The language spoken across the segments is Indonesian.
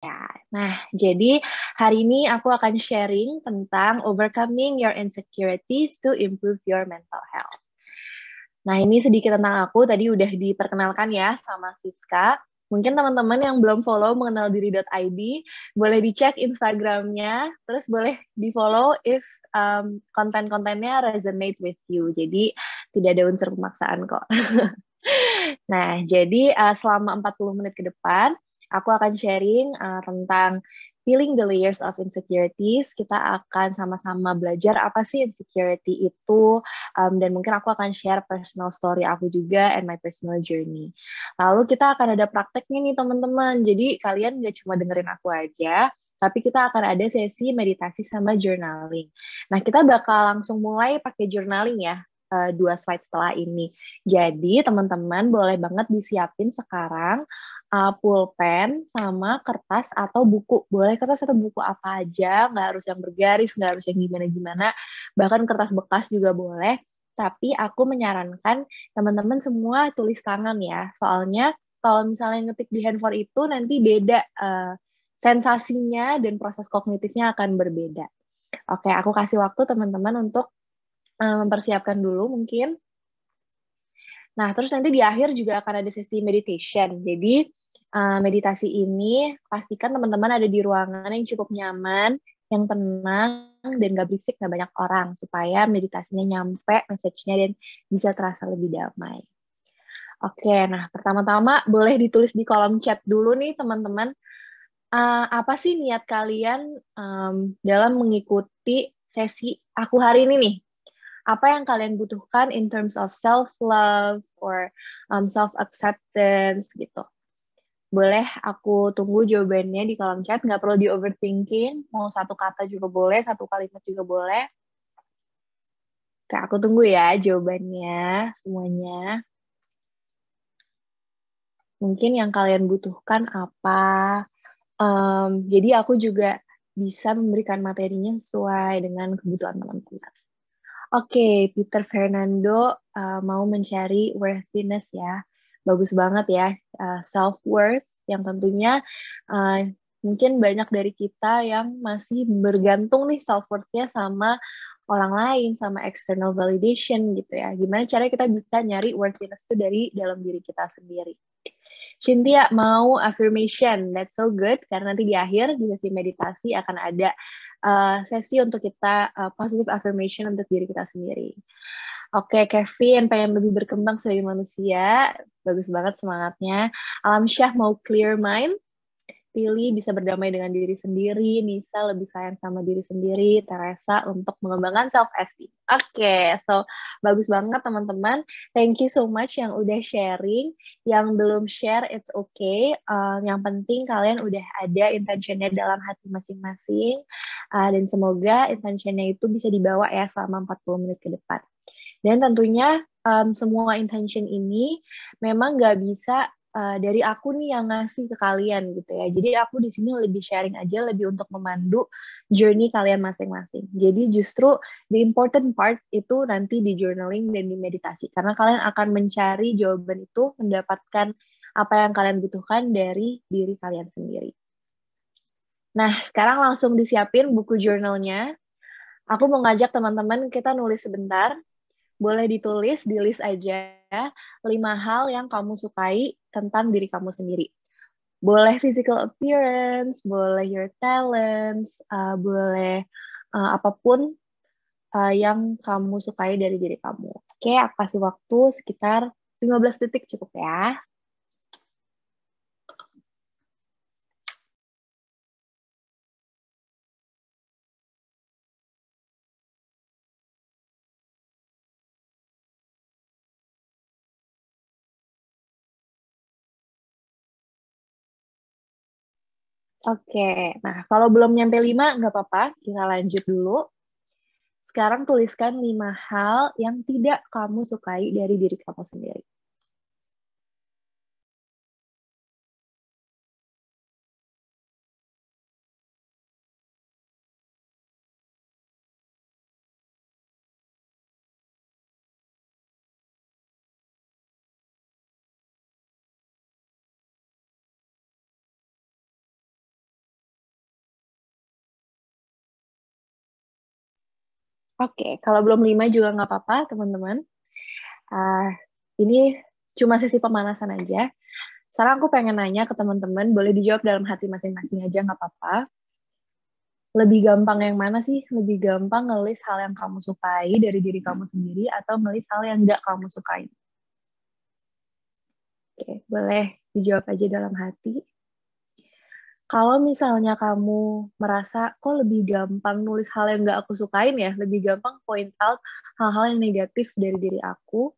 Ya, nah, jadi hari ini aku akan sharing tentang overcoming your insecurities to improve your mental health. Nah, ini sedikit tentang aku, tadi udah diperkenalkan ya sama Siska. Mungkin teman-teman yang belum follow mengenaldiri.id, boleh dicek Instagramnya, terus boleh di-follow if konten-kontennya resonate with you. Jadi, tidak ada unsur pemaksaan kok. Nah, jadi selama 40 menit ke depan, aku akan sharing tentang healing the layers of insecurities. Kita akan sama-sama belajar apa sih insecurity itu, dan mungkin aku akan share personal story aku juga and my personal journey. Lalu kita akan ada prakteknya nih teman-teman. Jadi kalian nggak cuma dengerin aku aja, tapi kita akan ada sesi meditasi sama journaling. Nah, kita bakal langsung mulai pakai journaling ya, 2 slide setelah ini. Jadi teman-teman boleh banget disiapin sekarang pulpen sama kertas atau buku. Boleh kertas atau buku apa aja, nggak harus yang bergaris, nggak harus yang gimana-gimana. Bahkan kertas bekas juga boleh. Tapi aku menyarankan teman-teman semua tulis tangan ya. Soalnya kalau misalnya ngetik di handphone itu nanti beda sensasinya dan proses kognitifnya akan berbeda. Oke, aku kasih waktu teman-teman untuk mempersiapkan dulu mungkin. Nah, terus nanti di akhir juga akan ada sesi meditation. Jadi, meditasi ini pastikan teman-teman ada di ruangan yang cukup nyaman, yang tenang, dan gak berisik, gak banyak orang, supaya meditasinya nyampe, message-nya, dan bisa terasa lebih damai. Oke, nah pertama-tama boleh ditulis di kolom chat dulu nih teman-teman. Apa sih niat kalian dalam mengikuti sesi aku hari ini nih? Apa yang kalian butuhkan in terms of self-love or self-acceptance gitu. Boleh aku tunggu jawabannya di kolom chat, nggak perlu di-overthinking, mau satu kata juga boleh, satu kalimat juga boleh. Oke, aku tunggu ya jawabannya semuanya. Mungkin yang kalian butuhkan apa? Jadi aku juga bisa memberikan materinya sesuai dengan kebutuhan teman-teman. Oke, Peter Fernando mau mencari worthiness ya. Bagus banget ya, self-worth yang tentunya uh, mungkin banyak dari kita yang masih bergantung nih self-worth-nya sama orang lain, sama external validation gitu ya. Gimana caranya kita bisa nyari worthiness itu dari dalam diri kita sendiri. Cynthia mau affirmation, that's so good, karena nanti di akhir di sesi meditasi akan ada sesi untuk kita positive affirmation untuk diri kita sendiri. Oke, Kevin pengen lebih berkembang sebagai manusia, bagus banget semangatnya. Alam Syah mau clear mind, pilih bisa berdamai dengan diri sendiri, Nisa lebih sayang sama diri sendiri, Teresa untuk mengembangkan self-esteem. Oke, so bagus banget teman-teman. Thank you so much yang udah sharing. Yang belum share, it's okay. Yang penting kalian udah ada intentionnya dalam hati masing-masing. Dan semoga intentionnya itu bisa dibawa ya selama 40 menit ke depan. Dan tentunya semua intention ini memang nggak bisa dari aku nih yang ngasih ke kalian gitu ya. Jadi aku di sini lebih sharing aja, lebih untuk memandu journey kalian masing-masing. Jadi justru the important part itu nanti di journaling dan di meditasi. Karena kalian akan mencari jawaban itu, mendapatkan apa yang kalian butuhkan dari diri kalian sendiri. Nah, sekarang langsung disiapin buku jurnalnya. Aku mau ngajak teman-teman kita nulis sebentar. Boleh ditulis, di list aja 5 hal yang kamu sukai tentang diri kamu sendiri. Boleh physical appearance, boleh your talents, boleh apapun yang kamu sukai dari diri kamu. Oke, aku kasih waktu sekitar 15 detik cukup ya. Oke, nah kalau belum nyampe 5, nggak apa-apa, kita lanjut dulu. Sekarang tuliskan 5 hal yang tidak kamu sukai dari diri kamu sendiri. Oke, kalau belum 5 juga nggak apa-apa, teman-teman. Uh, ini cuma sesi pemanasan aja. Sekarang aku pengen nanya ke teman-teman, boleh dijawab dalam hati masing-masing aja, nggak apa-apa. Lebih gampang yang mana sih? Lebih gampang ngelis hal yang kamu sukai dari diri kamu sendiri atau ngelis hal yang nggak kamu sukai? Oke, boleh dijawab aja dalam hati. Kalau misalnya kamu merasa, kok lebih gampang nulis hal yang nggak aku sukain ya, lebih gampang point out hal-hal yang negatif dari diri aku,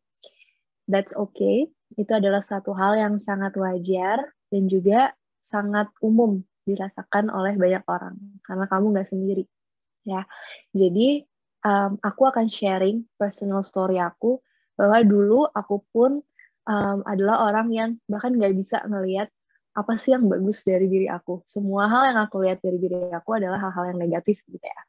that's okay. Itu adalah satu hal yang sangat wajar dan juga sangat umum dirasakan oleh banyak orang, karena kamu nggak sendiri. Ya, jadi aku akan sharing personal story aku, bahwa dulu aku pun adalah orang yang bahkan nggak bisa ngelihat apa sih yang bagus dari diri aku. Semua hal yang aku lihat dari diri aku adalah hal-hal yang negatif gitu ya.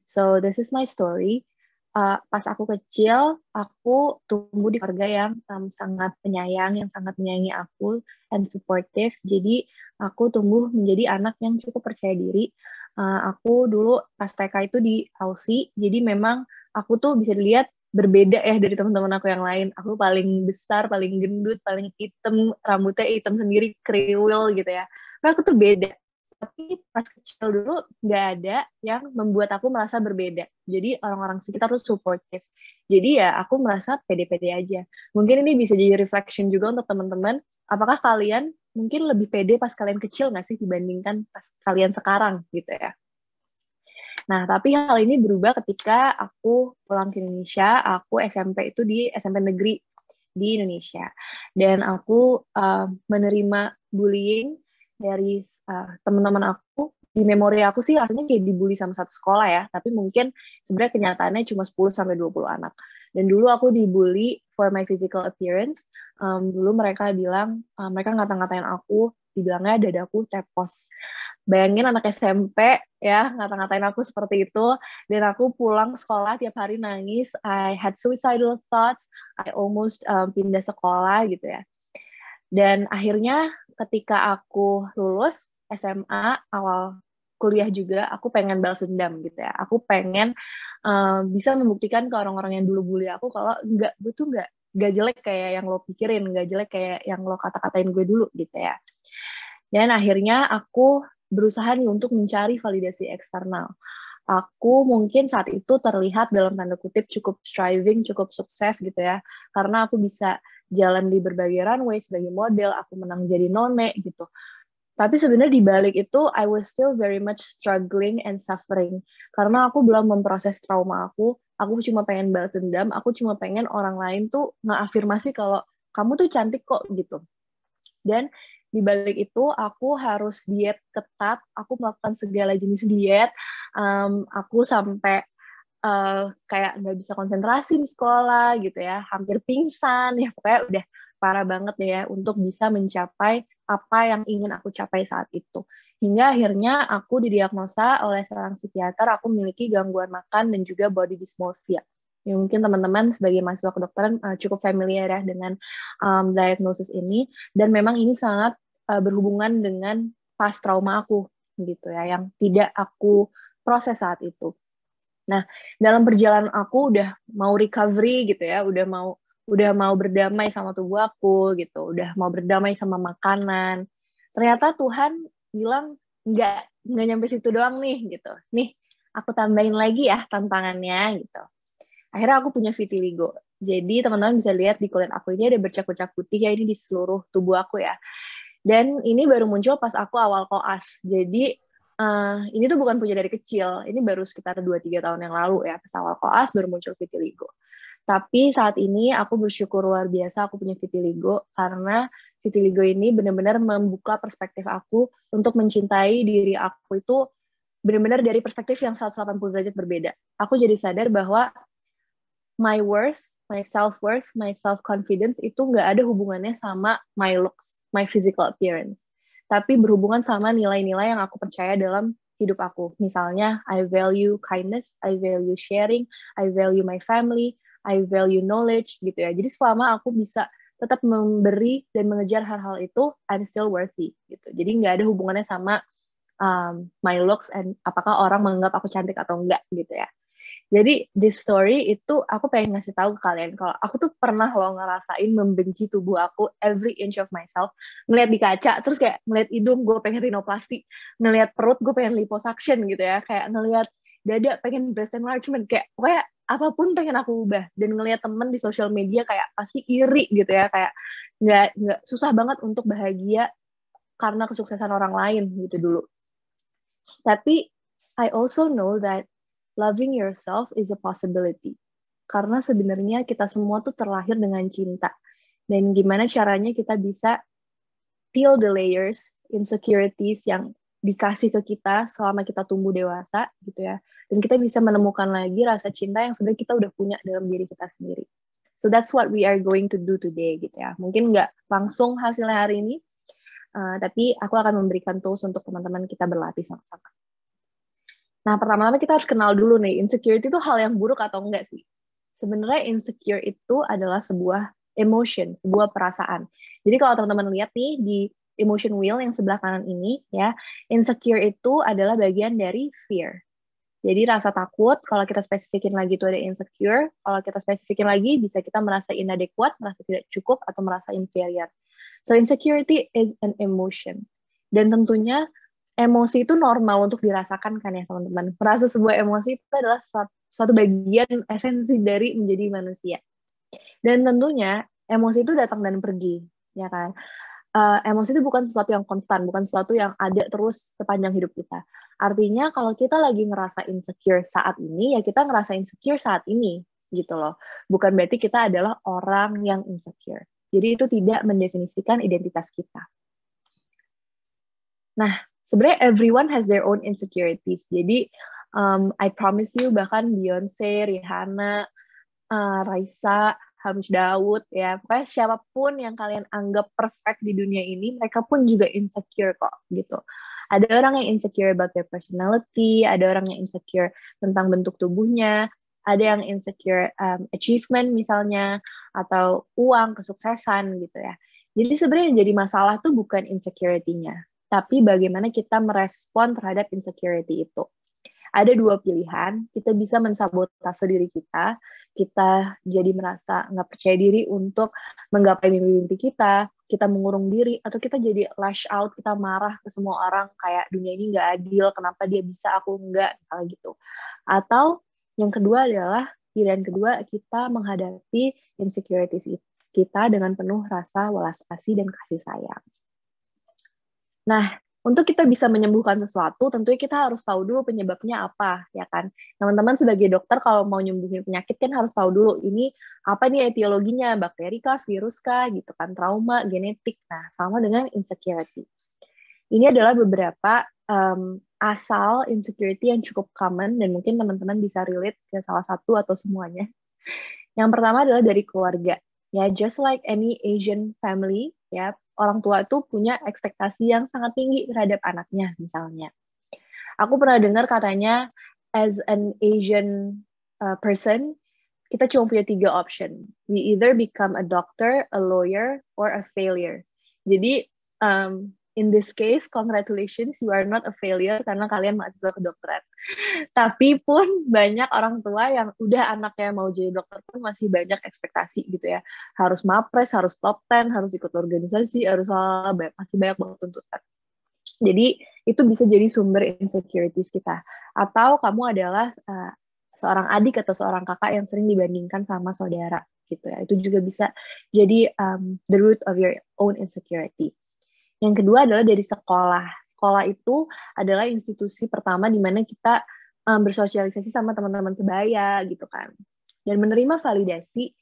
So this is my story. Pas aku kecil, aku tumbuh di keluarga yang sangat penyayang, yang sangat menyayangi aku, and supportive. Jadi aku tumbuh menjadi anak yang cukup percaya diri. Aku dulu pas TK itu di Aussie, jadi memang aku tuh bisa dilihat berbeda ya dari teman-teman aku yang lain. Aku paling besar, paling gendut, paling hitam, rambutnya hitam sendiri, kriwil gitu ya. Nah, aku tuh beda. Tapi pas kecil dulu nggak ada yang membuat aku merasa berbeda. Jadi orang-orang sekitar tuh supportive. Jadi ya aku merasa pede-pede aja. Mungkin ini bisa jadi reflection juga untuk teman-teman. Apakah kalian mungkin lebih pede pas kalian kecil nggak sih dibandingkan pas kalian sekarang gitu ya? Nah, tapi hal ini berubah ketika aku pulang ke Indonesia. Aku SMP itu di SMP negeri di Indonesia. Dan aku menerima bullying dari teman-teman aku. Di memori aku sih rasanya kayak dibully sama satu sekolah ya, tapi mungkin sebenarnya kenyataannya cuma 10-20 anak. Dan dulu aku dibully for my physical appearance. Dulu mereka bilang, mereka ngata-ngatain aku, dibilangnya dadaku tepos. Bayangin anak SMP ya ngata-ngatain aku seperti itu, dan aku pulang sekolah tiap hari nangis. I had suicidal thoughts. I almost pindah sekolah gitu ya. Dan akhirnya ketika aku lulus SMA, awal kuliah juga, aku pengen balas dendam gitu ya. Aku pengen bisa membuktikan ke orang-orang yang dulu bully aku kalau enggak, gue tuh enggak jelek kayak yang lo pikirin, enggak jelek kayak yang lo kata-katain gue dulu gitu ya. Dan akhirnya aku berusaha nih untuk mencari validasi eksternal. Aku mungkin saat itu terlihat dalam tanda kutip cukup striving, cukup sukses gitu ya. Karena aku bisa jalan di berbagai runway sebagai model, aku menang jadi none gitu. Tapi sebenarnya di balik itu, I was still very much struggling and suffering. Karena aku belum memproses trauma aku cuma pengen balas dendam, aku cuma pengen orang lain tuh ngeafirmasi kalau kamu tuh cantik kok gitu. Dan di balik itu aku harus diet ketat, aku melakukan segala jenis diet, aku sampai kayak nggak bisa konsentrasi di sekolah gitu ya, hampir pingsan ya, pokoknya udah parah banget ya untuk bisa mencapai apa yang ingin aku capai saat itu. Hingga akhirnya aku didiagnosa oleh seorang psikiater, aku memiliki gangguan makan dan juga body dysmorphia. Ya, mungkin teman-teman sebagai mahasiswa kedokteran cukup familiar ya dengan diagnosis ini, dan memang ini sangat berhubungan dengan pas trauma aku gitu ya, yang tidak aku proses saat itu. Nah, dalam perjalanan aku udah mau recovery gitu ya, udah mau berdamai sama tubuh aku gitu, udah mau berdamai sama makanan. Ternyata Tuhan bilang nggak nyampe situ doang nih gitu. Nih, aku tambahin lagi ya tantangannya gitu. Akhirnya aku punya vitiligo. Jadi teman-teman bisa lihat di kulit aku ini ada bercak-bercak putih ya, ini di seluruh tubuh aku ya. Dan ini baru muncul pas aku awal koas. Jadi ini tuh bukan punya dari kecil. Ini baru sekitar 2-3 tahun yang lalu ya. Pas awal koas baru muncul vitiligo. Tapi saat ini aku bersyukur luar biasa aku punya vitiligo, karena vitiligo ini benar-benar membuka perspektif aku untuk mencintai diri aku itu benar-benar dari perspektif yang 180 derajat berbeda. Aku jadi sadar bahwa my worth, my self-worth, my self-confidence itu nggak ada hubungannya sama my looks, my physical appearance. Tapi berhubungan sama nilai-nilai yang aku percaya dalam hidup aku. Misalnya, I value kindness, I value sharing, I value my family, I value knowledge, gitu ya. Jadi selama aku bisa tetap memberi dan mengejar hal-hal itu, I'm still worthy, gitu. Jadi nggak ada hubungannya sama my looks and apakah orang menganggap aku cantik atau enggak, gitu ya. Jadi this story itu aku pengen ngasih tahu ke kalian kalau aku tuh pernah loh ngerasain membenci tubuh aku every inch of myself. Ngeliat di kaca terus kayak ngeliat hidung gue pengen rhinoplasty, ngeliat perut gue pengen liposuction gitu ya, kayak ngeliat dada pengen breast enlargement, kayak apapun pengen aku ubah. Dan ngeliat temen di social media kayak pasti iri gitu ya, kayak nggak susah banget untuk bahagia karena kesuksesan orang lain gitu dulu. Tapi I also know that loving yourself is a possibility. Karena sebenarnya kita semua tuh terlahir dengan cinta. Dan gimana caranya kita bisa peel the layers, insecurities yang dikasih ke kita selama kita tumbuh dewasa gitu ya. Dan kita bisa menemukan lagi rasa cinta yang sebenarnya kita udah punya dalam diri kita sendiri. So that's what we are going to do today gitu ya. Mungkin nggak langsung hasilnya hari ini, tapi aku akan memberikan tools untuk teman-teman kita berlatih sama-sama. Nah, pertama-tama kita harus kenal dulu nih, insecurity itu hal yang buruk atau enggak sih? Sebenarnya insecure itu adalah sebuah emotion, sebuah perasaan. Jadi kalau teman-teman lihat nih di emotion wheel yang sebelah kanan ini, ya, insecure itu adalah bagian dari fear. Jadi rasa takut, kalau kita spesifikin lagi itu ada insecure, kalau kita spesifikin lagi bisa kita merasa inadequate, merasa tidak cukup, atau merasa inferior. So insecurity is an emotion. Dan tentunya emosi itu normal untuk dirasakan kan ya teman-teman. Merasa sebuah emosi itu adalah suatu bagian esensi dari menjadi manusia. Dan tentunya emosi itu datang dan pergi, ya kan. Emosi itu bukan sesuatu yang konstan, bukan sesuatu yang ada terus sepanjang hidup kita. Artinya kalau kita lagi ngerasa insecure saat ini, ya kita ngerasa insecure saat ini, gitu loh. Bukan berarti kita adalah orang yang insecure. Jadi itu tidak mendefinisikan identitas kita. Nah, sebenarnya everyone has their own insecurities. Jadi, I promise you, bahkan Beyonce, Rihanna, Raisa, Hamish Daud, ya, pokoknya siapapun yang kalian anggap perfect di dunia ini, mereka pun juga insecure kok, gitu. Ada orang yang insecure about their personality, ada orang yang insecure tentang bentuk tubuhnya, ada yang insecure achievement misalnya, atau uang, kesuksesan gitu ya. Jadi sebenarnya yang jadi masalah tuh bukan insecurity-nya, tapi bagaimana kita merespon terhadap insecurity itu. Ada dua pilihan, kita bisa mensabotase diri kita jadi merasa nggak percaya diri untuk menggapai mimpi-mimpi kita mengurung diri, atau kita jadi lash out, kita marah ke semua orang, kayak dunia ini nggak adil, kenapa dia bisa, aku nggak, misalnya gitu. Atau yang kedua adalah, pilihan kedua, kita menghadapi insecurities kita dengan penuh rasa welas asih dan kasih sayang. Nah, untuk kita bisa menyembuhkan sesuatu, tentunya kita harus tahu dulu penyebabnya apa, ya kan? Teman-teman sebagai dokter kalau mau nyembuhin penyakit kan harus tahu dulu ini apa nih etiologinya, bakteri kah, virus kah, gitu kan, trauma, genetik. Nah, sama dengan insecurity. Ini adalah beberapa asal insecurity yang cukup common dan mungkin teman-teman bisa relate ke salah satu atau semuanya. Yang pertama adalah dari keluarga. Ya, just like any Asian family, ya, orang tua itu punya ekspektasi yang sangat tinggi terhadap anaknya, misalnya. Aku pernah dengar katanya, as an Asian person, kita cuma punya 3 option. We either become a doctor, a lawyer, or a failure. Jadi, in this case, congratulations, you are not a failure karena kalian mahasiswa kedokteran. Tapi pun banyak orang tua yang udah anaknya mau jadi dokter pun masih banyak ekspektasi gitu ya. Harus mapres, harus top 10, harus ikut organisasi, masih banyak banget tuntutan. Jadi itu bisa jadi sumber insecurities kita. Atau kamu adalah seorang adik atau seorang kakak yang sering dibandingkan sama saudara gitu ya. Itu juga bisa jadi the root of your own insecurity. Yang kedua adalah dari sekolah. Sekolah itu adalah institusi pertama di mana kita bersosialisasi sama teman-teman sebaya gitu kan. Dan menerima validasi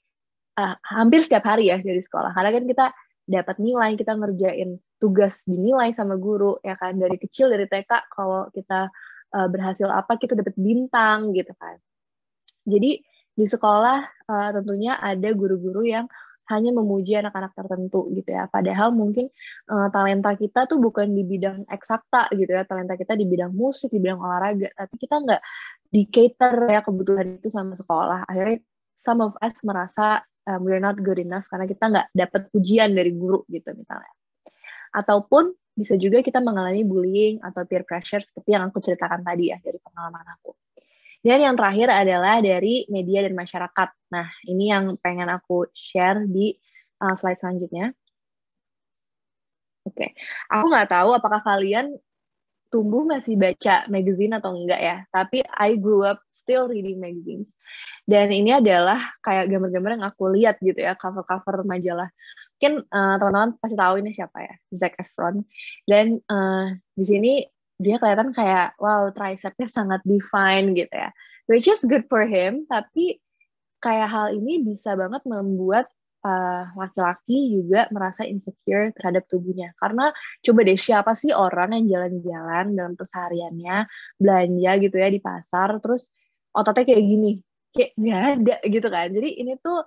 hampir setiap hari ya dari sekolah. Karena kan kita dapat nilai, kita ngerjain tugas dinilai sama guru ya kan. Dari kecil, dari TK, kalau kita berhasil apa, kita dapat bintang gitu kan. Jadi di sekolah tentunya ada guru-guru yang hanya memuji anak-anak tertentu gitu ya. Padahal mungkin talenta kita tuh bukan di bidang eksakta gitu ya. Talenta kita di bidang musik, di bidang olahraga. Tapi kita nggak di cater ya kebutuhan itu sama sekolah. Akhirnya some of us merasa we're not good enough karena kita nggak dapat pujian dari guru gitu misalnya. Ataupun bisa juga kita mengalami bullying atau peer pressure seperti yang aku ceritakan tadi ya dari pengalaman aku. Dan yang terakhir adalah dari media dan masyarakat. Nah, ini yang pengen aku share di slide selanjutnya. Oke, aku nggak tahu apakah kalian tumbuh masih baca magazine atau enggak ya, tapi I grew up still reading magazines. Dan ini adalah kayak gambar-gambar yang aku lihat gitu ya, cover-cover majalah. Mungkin teman-teman pasti tahu ini siapa ya, Zac Efron. Dan di sini dia kelihatan kayak, wow, tricepnya sangat define gitu ya. Which is good for him, tapi kayak hal ini bisa banget membuat laki-laki juga merasa insecure terhadap tubuhnya. Karena coba deh, siapa sih orang yang jalan-jalan dalam kesehariannya, belanja gitu ya di pasar, terus ototnya kayak gini? Kayak nggak ada gitu kan. Jadi ini tuh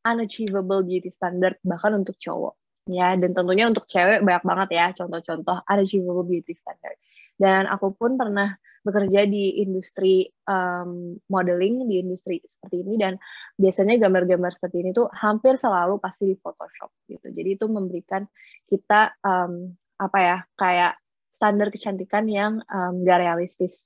unachievable beauty standard bahkan untuk cowok. Ya, dan tentunya untuk cewek banyak banget ya contoh-contoh unachievable beauty standard. Dan aku pun pernah bekerja di industri modeling, di industri seperti ini, dan biasanya gambar-gambar seperti ini tuh hampir selalu pasti di Photoshop gitu. Jadi itu memberikan kita apa ya, kayak standar kecantikan yang gak realistis.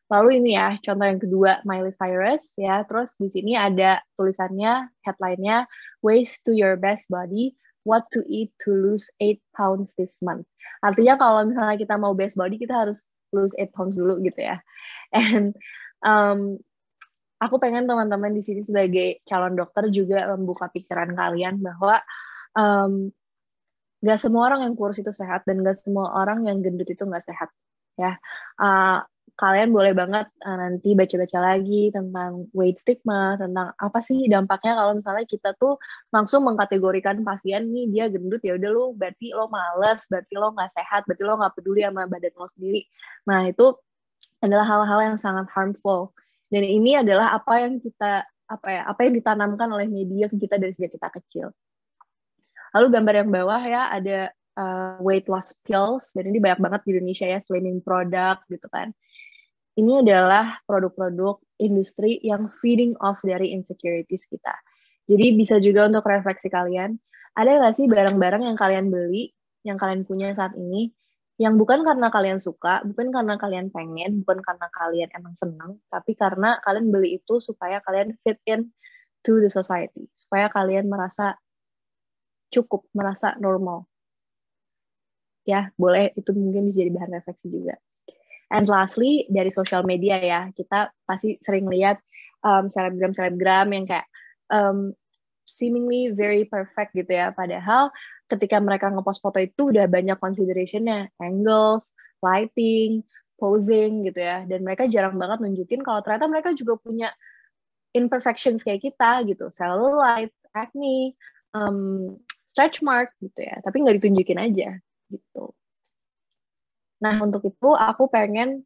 Lalu ini ya, contoh yang kedua, Miley Cyrus ya. Terus di sini ada tulisannya, headline-nya, Ways to Your Best Body, What to Eat to Lose 8 Pounds This Month. Artinya kalau misalnya kita mau best body, kita harus lose 8 pounds dulu gitu ya. And aku pengen teman-teman di sini sebagai calon dokter juga membuka pikiran kalian bahwa gak semua orang yang kurus itu sehat, dan gak semua orang yang gendut itu gak sehat. Ya, kalian boleh banget nanti baca-baca lagi tentang weight stigma, tentang apa sih dampaknya kalau misalnya kita tuh langsung mengkategorikan pasien nih dia gendut, ya udah lu berarti lo males, berarti lo nggak sehat, berarti lo nggak peduli sama badan lo sendiri. Nah itu adalah hal-hal yang sangat harmful, dan ini adalah apa yang ditanamkan oleh media ke kita dari sejak kita kecil. Lalu gambar yang bawah ya ada weight loss pills, dan ini banyak banget di Indonesia ya, slimming product gitu kan. Ini adalah produk-produk industri yang feeding off dari insecurities kita. Jadi bisa juga untuk refleksi kalian, ada nggak sih barang-barang yang kalian beli, yang kalian punya saat ini, yang bukan karena kalian suka, bukan karena kalian pengen, bukan karena kalian emang senang, tapi karena kalian beli itu supaya kalian fit in to the society, supaya kalian merasa cukup, merasa normal. Ya, boleh, itu mungkin bisa jadi bahan refleksi juga. And lastly, dari social media ya, kita pasti sering lihat selebgram-selebgram yang kayak seemingly very perfect gitu ya, padahal ketika mereka ngepost foto itu udah banyak consideration-nya, angles, lighting, posing gitu ya, dan mereka jarang banget nunjukin kalau ternyata mereka juga punya imperfections kayak kita gitu, cellulite, acne, stretch mark gitu ya, tapi nggak ditunjukin aja gitu. Nah, untuk itu aku pengen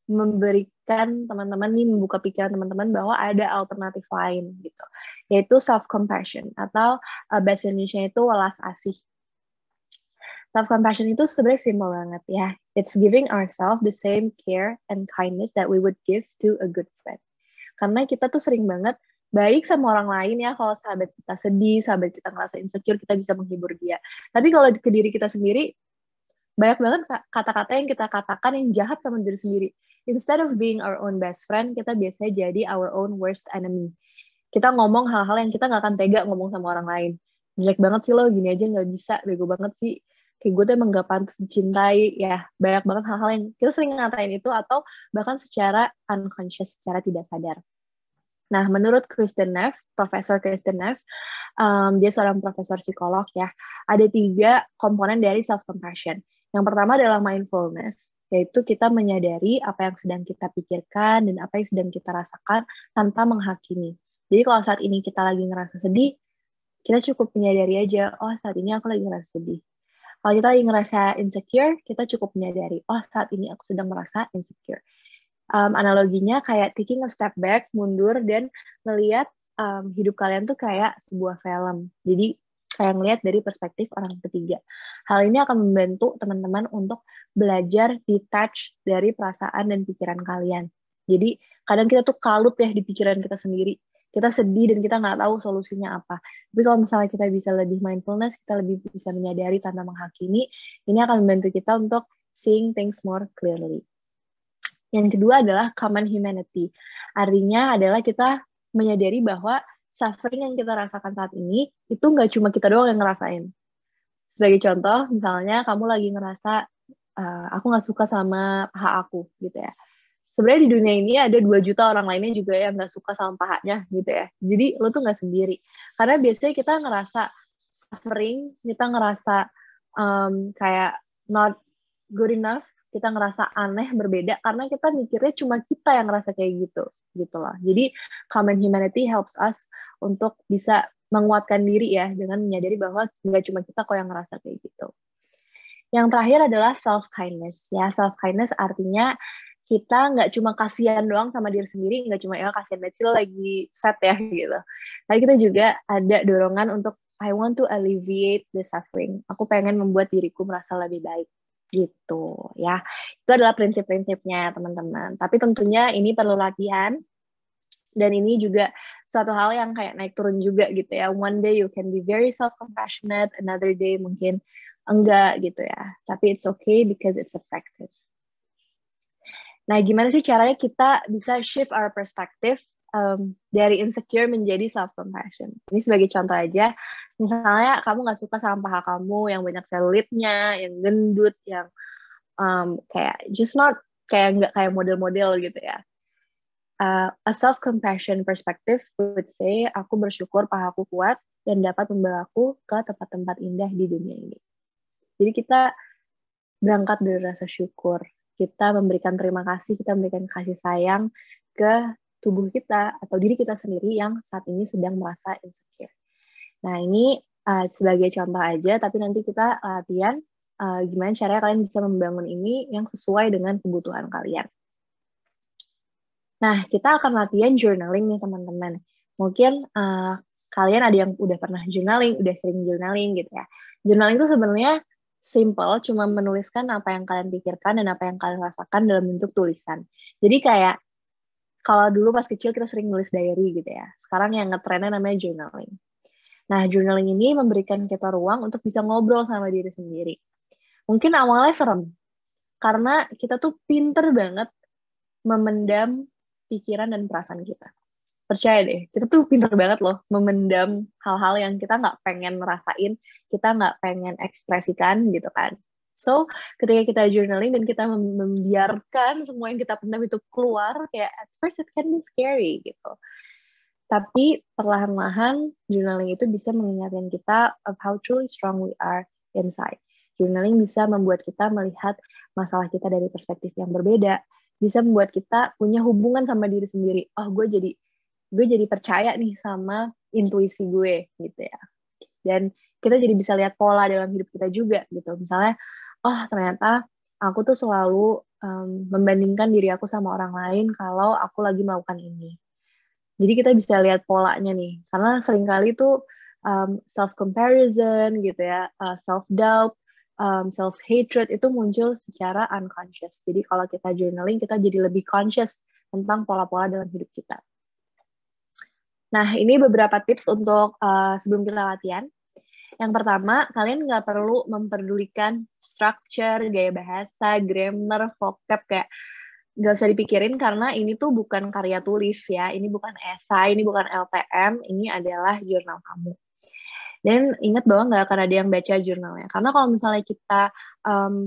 memberikan teman-teman nih, membuka pikiran teman-teman bahwa ada alternatif lain gitu, yaitu self-compassion, atau bahasa Indonesia itu welas asih. Self-compassion itu sebenarnya simple banget ya. It's giving ourselves the same care and kindness that we would give to a good friend. Karena kita tuh sering banget baik sama orang lain ya, kalau sahabat kita sedih, sahabat kita ngerasa insecure, kita bisa menghibur dia. Tapi kalau ke diri kita sendiri, banyak banget kata-kata yang kita katakan yang jahat sama diri sendiri. Instead of being our own best friend, kita biasanya jadi our own worst enemy. Kita ngomong hal-hal yang kita nggak akan tega ngomong sama orang lain. Jelek banget sih lo, gini aja nggak bisa, bego banget sih. Kayak gue tuh emang gak pantas dicintai. Ya, banyak banget hal-hal yang kita sering ngatain itu, atau bahkan secara unconscious, secara tidak sadar. Nah, menurut Kristin Neff, Profesor Kristin Neff, dia seorang profesor psikolog ya, ada 3 komponen dari self-compassion. Yang pertama adalah mindfulness, yaitu kita menyadari apa yang sedang kita pikirkan dan apa yang sedang kita rasakan tanpa menghakimi. Jadi kalau saat ini kita lagi ngerasa sedih, kita cukup menyadari aja, oh saat ini aku lagi ngerasa sedih. Kalau kita lagi ngerasa insecure, kita cukup menyadari, oh saat ini aku sedang merasa insecure. Analoginya kayak taking a step back, mundur, dan ngelihat hidup kalian tuh kayak sebuah film. Jadi kayak ngelihat dari perspektif orang ketiga. Hal ini akan membantu teman-teman untuk belajar detach dari perasaan dan pikiran kalian. Jadi kadang kita tuh kalut ya di pikiran kita sendiri. Kita sedih dan kita nggak tahu solusinya apa. Tapi kalau misalnya kita bisa lebih mindfulness, kita lebih bisa menyadari tanpa menghakimi, ini akan membantu kita untuk seeing things more clearly. Yang kedua adalah common humanity. Artinya adalah kita menyadari bahwa suffering yang kita rasakan saat ini itu nggak cuma kita doang yang ngerasain. Sebagai contoh, misalnya kamu lagi ngerasa aku nggak suka sama paha aku gitu ya. Sebenarnya di dunia ini ada 2 juta orang lainnya juga yang nggak suka sama pahanya gitu ya. Jadi lo tuh nggak sendiri. Karena biasanya kita ngerasa suffering, kita ngerasa kayak not good enough, kita ngerasa aneh, berbeda, karena kita mikirnya cuma kita yang ngerasa kayak gitu loh. Jadi common humanity helps us untuk bisa menguatkan diri ya, dengan menyadari bahwa nggak cuma kita kok yang ngerasa kayak gitu. Yang terakhir adalah self-kindness. Ya, self-kindness artinya kita nggak cuma kasihan doang sama diri sendiri, nggak cuma ya kasihan banget sih lo lagi sad ya gitu. Tapi kita juga ada dorongan untuk I want to alleviate the suffering. Aku pengen membuat diriku merasa lebih baik gitu ya. Itu adalah prinsip-prinsipnya teman-teman. Tapi tentunya ini perlu latihan dan ini juga suatu hal yang kayak naik turun juga gitu ya. One day you can be very self-compassionate, another day mungkin enggak gitu ya. Tapi it's okay because it's a practice. Nah, gimana sih caranya kita bisa shift our perspective dari insecure menjadi self-compassion? Ini sebagai contoh aja, misalnya kamu nggak suka sama paha kamu yang banyak selulitnya, yang gendut, yang kayak just not kayak nggak kayak model-model gitu ya. A self-compassion perspective would say, aku bersyukur pahaku kuat dan dapat membawaku ke tempat-tempat indah di dunia ini. Jadi kita berangkat dari rasa syukur. Kita memberikan terima kasih, kita memberikan kasih sayang ke tubuh kita atau diri kita sendiri yang saat ini sedang merasa insecure. Nah, ini sebagai contoh aja, tapi nanti kita latihan gimana caranya kalian bisa membangun ini yang sesuai dengan kebutuhan kalian. Nah, kita akan latihan journaling nih teman-teman. Mungkin kalian ada yang udah pernah journaling, udah sering journaling gitu ya. Journaling itu sebenarnya simple, cuma menuliskan apa yang kalian pikirkan dan apa yang kalian rasakan dalam bentuk tulisan. Jadi kayak, kalau dulu pas kecil kita sering nulis diary gitu ya. Sekarang yang ngetrennya namanya journaling. Nah, journaling ini memberikan kita ruang untuk bisa ngobrol sama diri sendiri. Mungkin awalnya serem, karena kita tuh pinter banget memendam pikiran dan perasaan kita. Percaya deh, kita tuh pinter banget loh memendam hal-hal yang kita nggak pengen ngerasain, kita nggak pengen ekspresikan gitu kan. So, ketika kita journaling dan kita membiarkan semua yang kita pendam itu keluar, kayak at first it can be scary gitu. Tapi perlahan-lahan journaling itu bisa mengingatkan kita of how truly strong we are inside. Journaling bisa membuat kita melihat masalah kita dari perspektif yang berbeda, bisa membuat kita punya hubungan sama diri sendiri. Oh, gue jadi percaya nih sama intuisi gue gitu ya. Dan kita jadi bisa lihat pola dalam hidup kita juga gitu. Misalnya, oh ternyata aku tuh selalu membandingkan diri aku sama orang lain kalau aku lagi melakukan ini. Jadi kita bisa lihat polanya nih. Karena seringkali tuh self-comparison gitu ya, self-doubt, self-hatred itu muncul secara unconscious. Jadi kalau kita journaling, kita jadi lebih conscious tentang pola-pola dalam hidup kita. Nah, ini beberapa tips untuk sebelum kita latihan. Yang pertama, kalian nggak perlu memperdulikan structure, gaya bahasa, grammar, vocab, kayak nggak usah dipikirin karena ini tuh bukan karya tulis ya, ini bukan esai, ini bukan LTM, ini adalah jurnal kamu. Dan ingat bahwa nggak akan ada yang baca jurnalnya. Karena kalau misalnya kita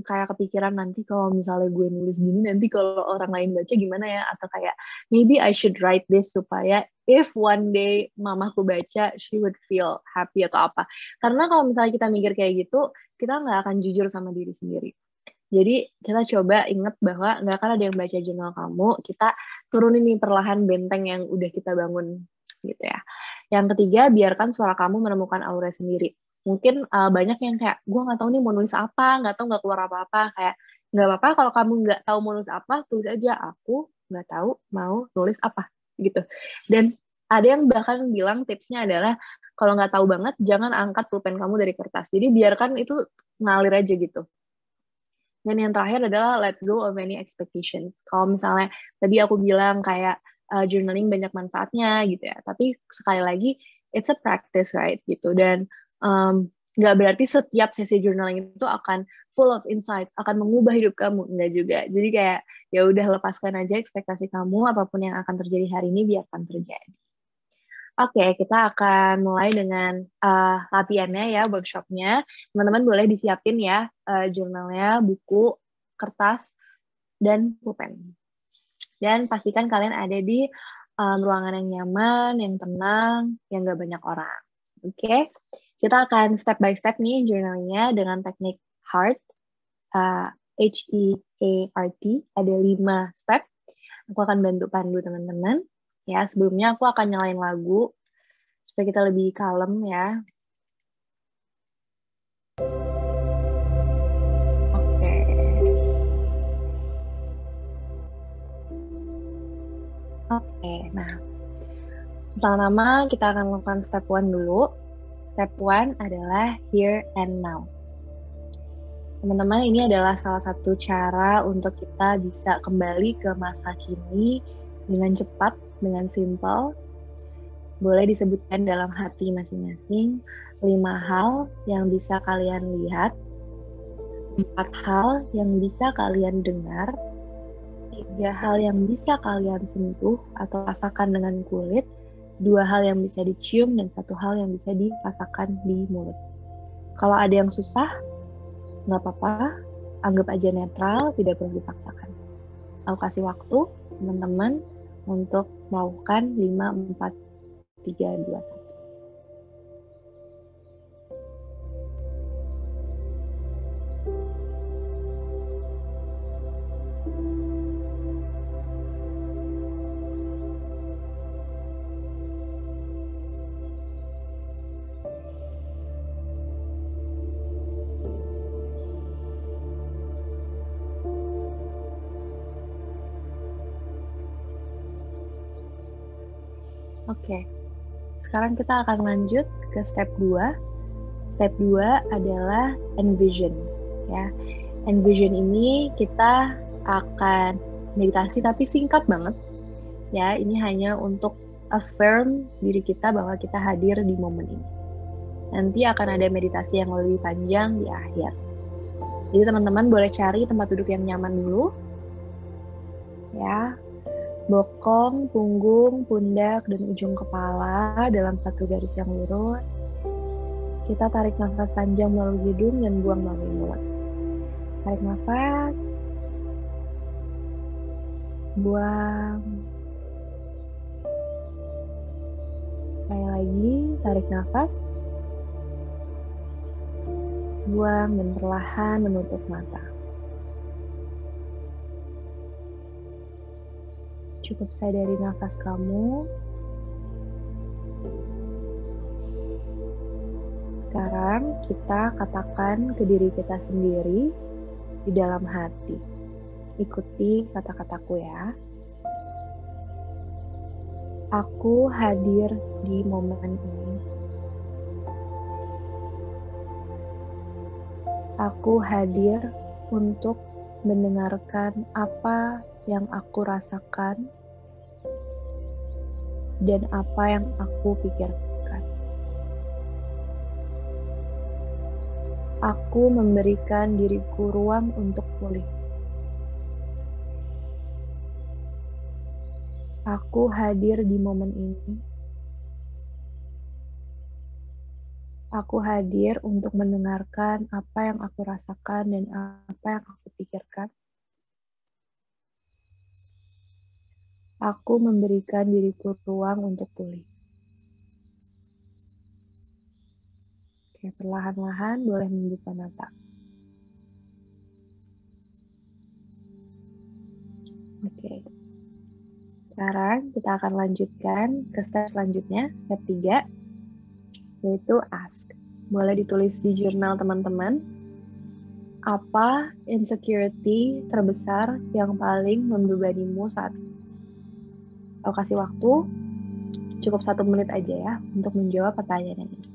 kayak kepikiran nanti kalau misalnya gue nulis gini, nanti kalau orang lain baca gimana ya? Atau kayak, maybe I should write this supaya if one day mamaku baca, she would feel happy atau apa. Karena kalau misalnya kita mikir kayak gitu, kita nggak akan jujur sama diri sendiri. Jadi kita coba ingat bahwa nggak akan ada yang baca jurnal kamu, kita turunin nih perlahan benteng yang udah kita bangun gitu ya. Yang ketiga, biarkan suara kamu menemukan aura sendiri. Mungkin banyak yang kayak, gue nggak tahu nih mau nulis apa, nggak tahu nggak keluar apa-apa. Kayak, nggak apa-apa kalau kamu nggak tahu mau nulis apa, tulis aja, aku nggak tahu mau nulis apa, gitu. Dan ada yang bahkan bilang tipsnya adalah, kalau nggak tahu banget, jangan angkat pulpen kamu dari kertas. Jadi biarkan itu ngalir aja gitu. Dan yang terakhir adalah let go of any expectations. Kalau misalnya tadi aku bilang kayak journaling banyak manfaatnya gitu ya, tapi sekali lagi it's a practice right gitu. Dan Nggak berarti setiap sesi journaling itu akan full of insights, akan mengubah hidup kamu. Nggak juga. Jadi kayak ya udah lepaskan aja ekspektasi kamu, apapun yang akan terjadi hari ini biarkan terjadi. Oke, kita akan mulai dengan latihannya ya, workshopnya. Teman-teman boleh disiapin ya jurnalnya, buku, kertas, dan pulpen. Dan pastikan kalian ada di ruangan yang nyaman, yang tenang, yang nggak banyak orang. Oke, kita akan step by step nih journalnya dengan teknik HEART, HEART, ada 5 step. Aku akan bantu pandu teman-teman. Ya, sebelumnya aku akan nyalain lagu supaya kita lebih kalem ya. Oke. Oke, nah. Pertama-tama kita akan melakukan step 1 dulu. Step 1 adalah here and now. Teman-teman, ini adalah salah satu cara untuk kita bisa kembali ke masa kini dengan cepat, dengan simple. Boleh disebutkan dalam hati masing-masing 5 hal yang bisa kalian lihat, 4 hal yang bisa kalian dengar, 3 hal yang bisa kalian sentuh atau rasakan dengan kulit, 2 hal yang bisa dicium, dan 1 hal yang bisa dirasakan di mulut. Kalau ada yang susah, nggak apa-apa, anggap aja netral, tidak perlu dipaksakan. Aku kasih waktu teman-teman untuk melakukan 5, 4, 3, 2, 1. Oke, sekarang kita akan lanjut ke step 2. Step 2 adalah envision. Ya. Envision ini kita akan meditasi tapi singkat banget. Ya, ini hanya untuk affirm diri kita bahwa kita hadir di momen ini. Nanti akan ada meditasi yang lebih panjang di akhir. Jadi teman-teman boleh cari tempat duduk yang nyaman dulu. Ya, bokong, punggung, pundak, dan ujung kepala dalam satu garis yang lurus. Kita tarik nafas panjang melalui hidung dan buang melalui mulut. Tarik nafas, buang. Sekali lagi, tarik nafas, buang, dan perlahan menutup mata. Cukup sadari nafas kamu. Sekarang kita katakan ke diri kita sendiri di dalam hati. Ikuti kata-kataku ya. Aku hadir di momen ini. Aku hadir untuk mendengarkan apa yang aku rasakan dan apa yang aku pikirkan. Aku memberikan diriku ruang untuk pulih. Aku hadir di momen ini. Aku hadir untuk mendengarkan apa yang aku rasakan dan apa yang aku pikirkan. Aku memberikan diriku ruang untuk pulih. Oke, perlahan-lahan boleh membuka mata. Oke. Sekarang kita akan lanjutkan ke step selanjutnya, step 3, yaitu ask. Boleh ditulis di jurnal teman-teman. Apa insecurity terbesar yang paling membebanimu saat ini? Aku kasih waktu, cukup 1 menit aja ya, untuk menjawab pertanyaan ini.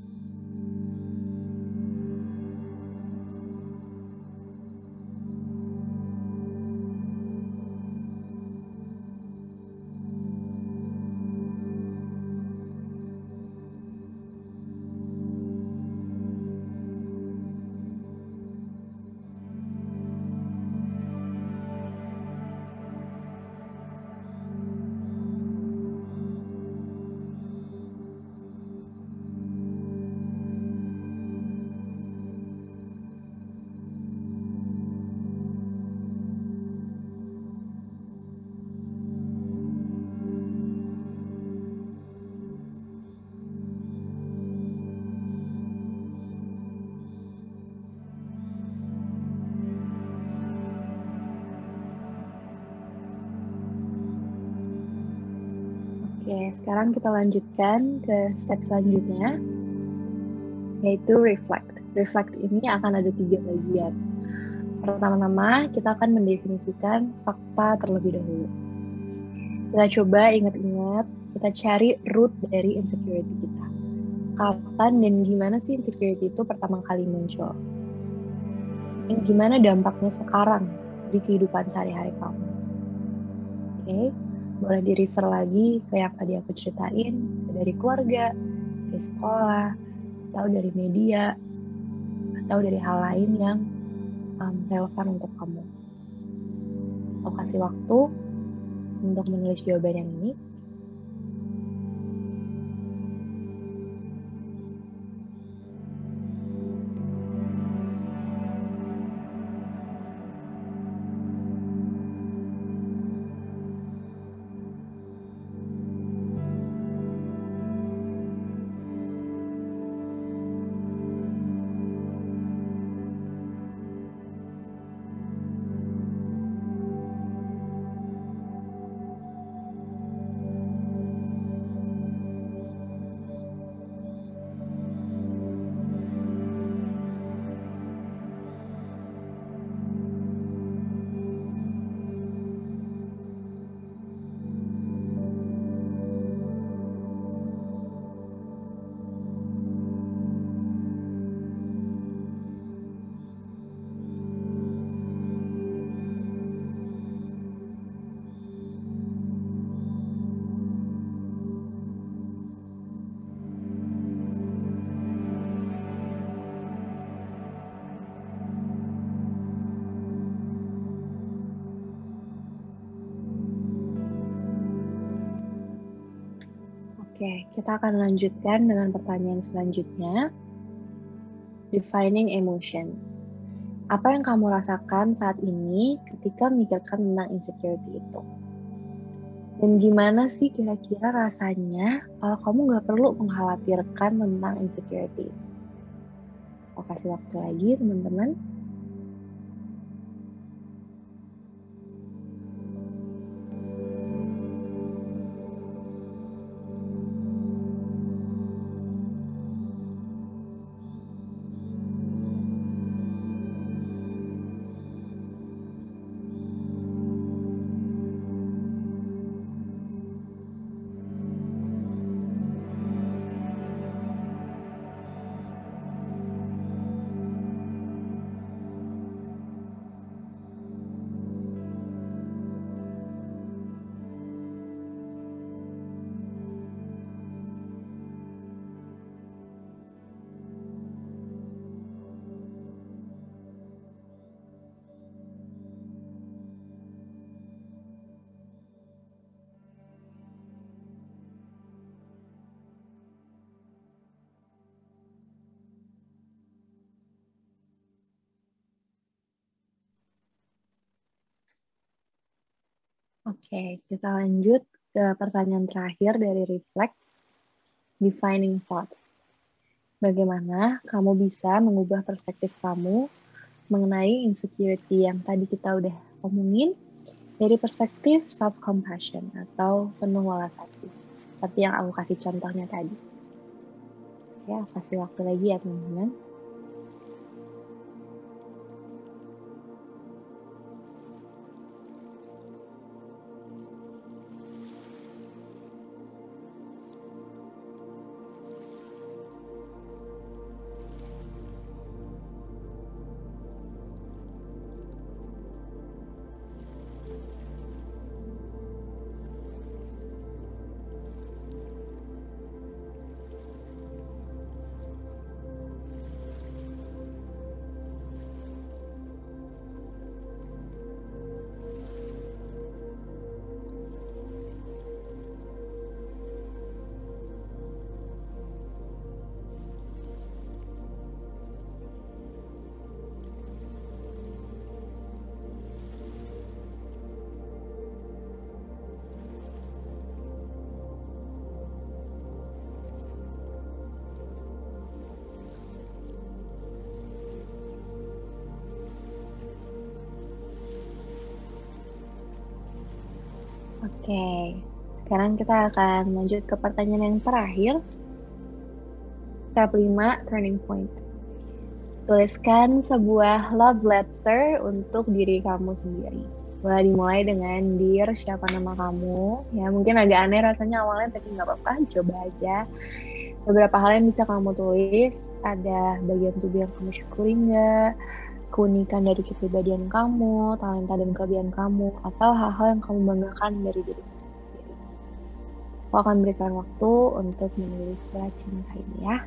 Oke, sekarang kita lanjutkan ke step selanjutnya, yaitu reflect. Reflect ini akan ada 3 bagian. Pertama-tama, kita akan mendefinisikan fakta terlebih dahulu. Kita coba ingat-ingat, kita cari root dari insecurity kita. Kapan dan gimana sih insecurity itu pertama kali muncul? Dan gimana dampaknya sekarang di kehidupan sehari-hari kamu? Oke, boleh di-refer lagi ke yang tadi aku ceritain, dari keluarga, dari sekolah, atau dari media, atau dari hal lain yang relevan untuk kamu. Aku kasih waktu untuk menulis jawaban yang ini. Oke, kita akan lanjutkan dengan pertanyaan selanjutnya. Defining emotions. Apa yang kamu rasakan saat ini ketika memikirkan tentang insecurity itu? Dan gimana sih kira-kira rasanya kalau kamu nggak perlu mengkhawatirkan tentang insecurity itu? Aku kasih waktu lagi, teman-teman. Oke, kita lanjut ke pertanyaan terakhir dari Reflect, Defining Thoughts. Bagaimana kamu bisa mengubah perspektif kamu mengenai insecurity yang tadi kita udah omongin dari perspektif self-compassion atau penuh welas asih. Seperti yang aku kasih contohnya tadi. Ya, kasih waktu lagi ya teman-teman. Oke, Sekarang kita akan lanjut ke pertanyaan yang terakhir. Step 5, turning point. Tuliskan sebuah love letter untuk diri kamu sendiri. Boleh dimulai dengan Dear siapa nama kamu. Ya mungkin agak aneh rasanya awalnya, tapi nggak apa-apa, coba aja. Beberapa hal yang bisa kamu tulis, ada bagian tubuh yang kamu syukuri nggak, keunikan dari kepribadian kamu, talenta dan kelebihan kamu, atau hal-hal yang kamu banggakan dari diri kamu sendiri. Aku akan berikan waktu untuk menulis surat cinta ini ya.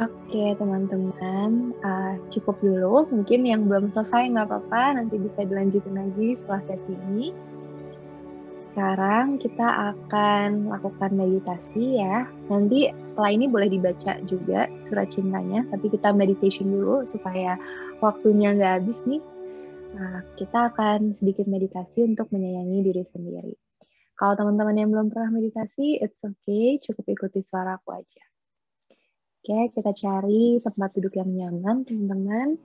Oke, teman-teman, cukup dulu. Mungkin yang belum selesai nggak apa-apa, nanti bisa dilanjutin lagi setelah sesi ini. Sekarang kita akan lakukan meditasi ya. Nanti setelah ini boleh dibaca juga surat cintanya, tapi kita meditation dulu supaya waktunya nggak habis nih. Nah, kita akan sedikit meditasi untuk menyayangi diri sendiri. Kalau teman-teman yang belum pernah meditasi, it's okay, cukup ikuti suaraku aja. Oke, kita cari tempat duduk yang nyaman, teman-teman.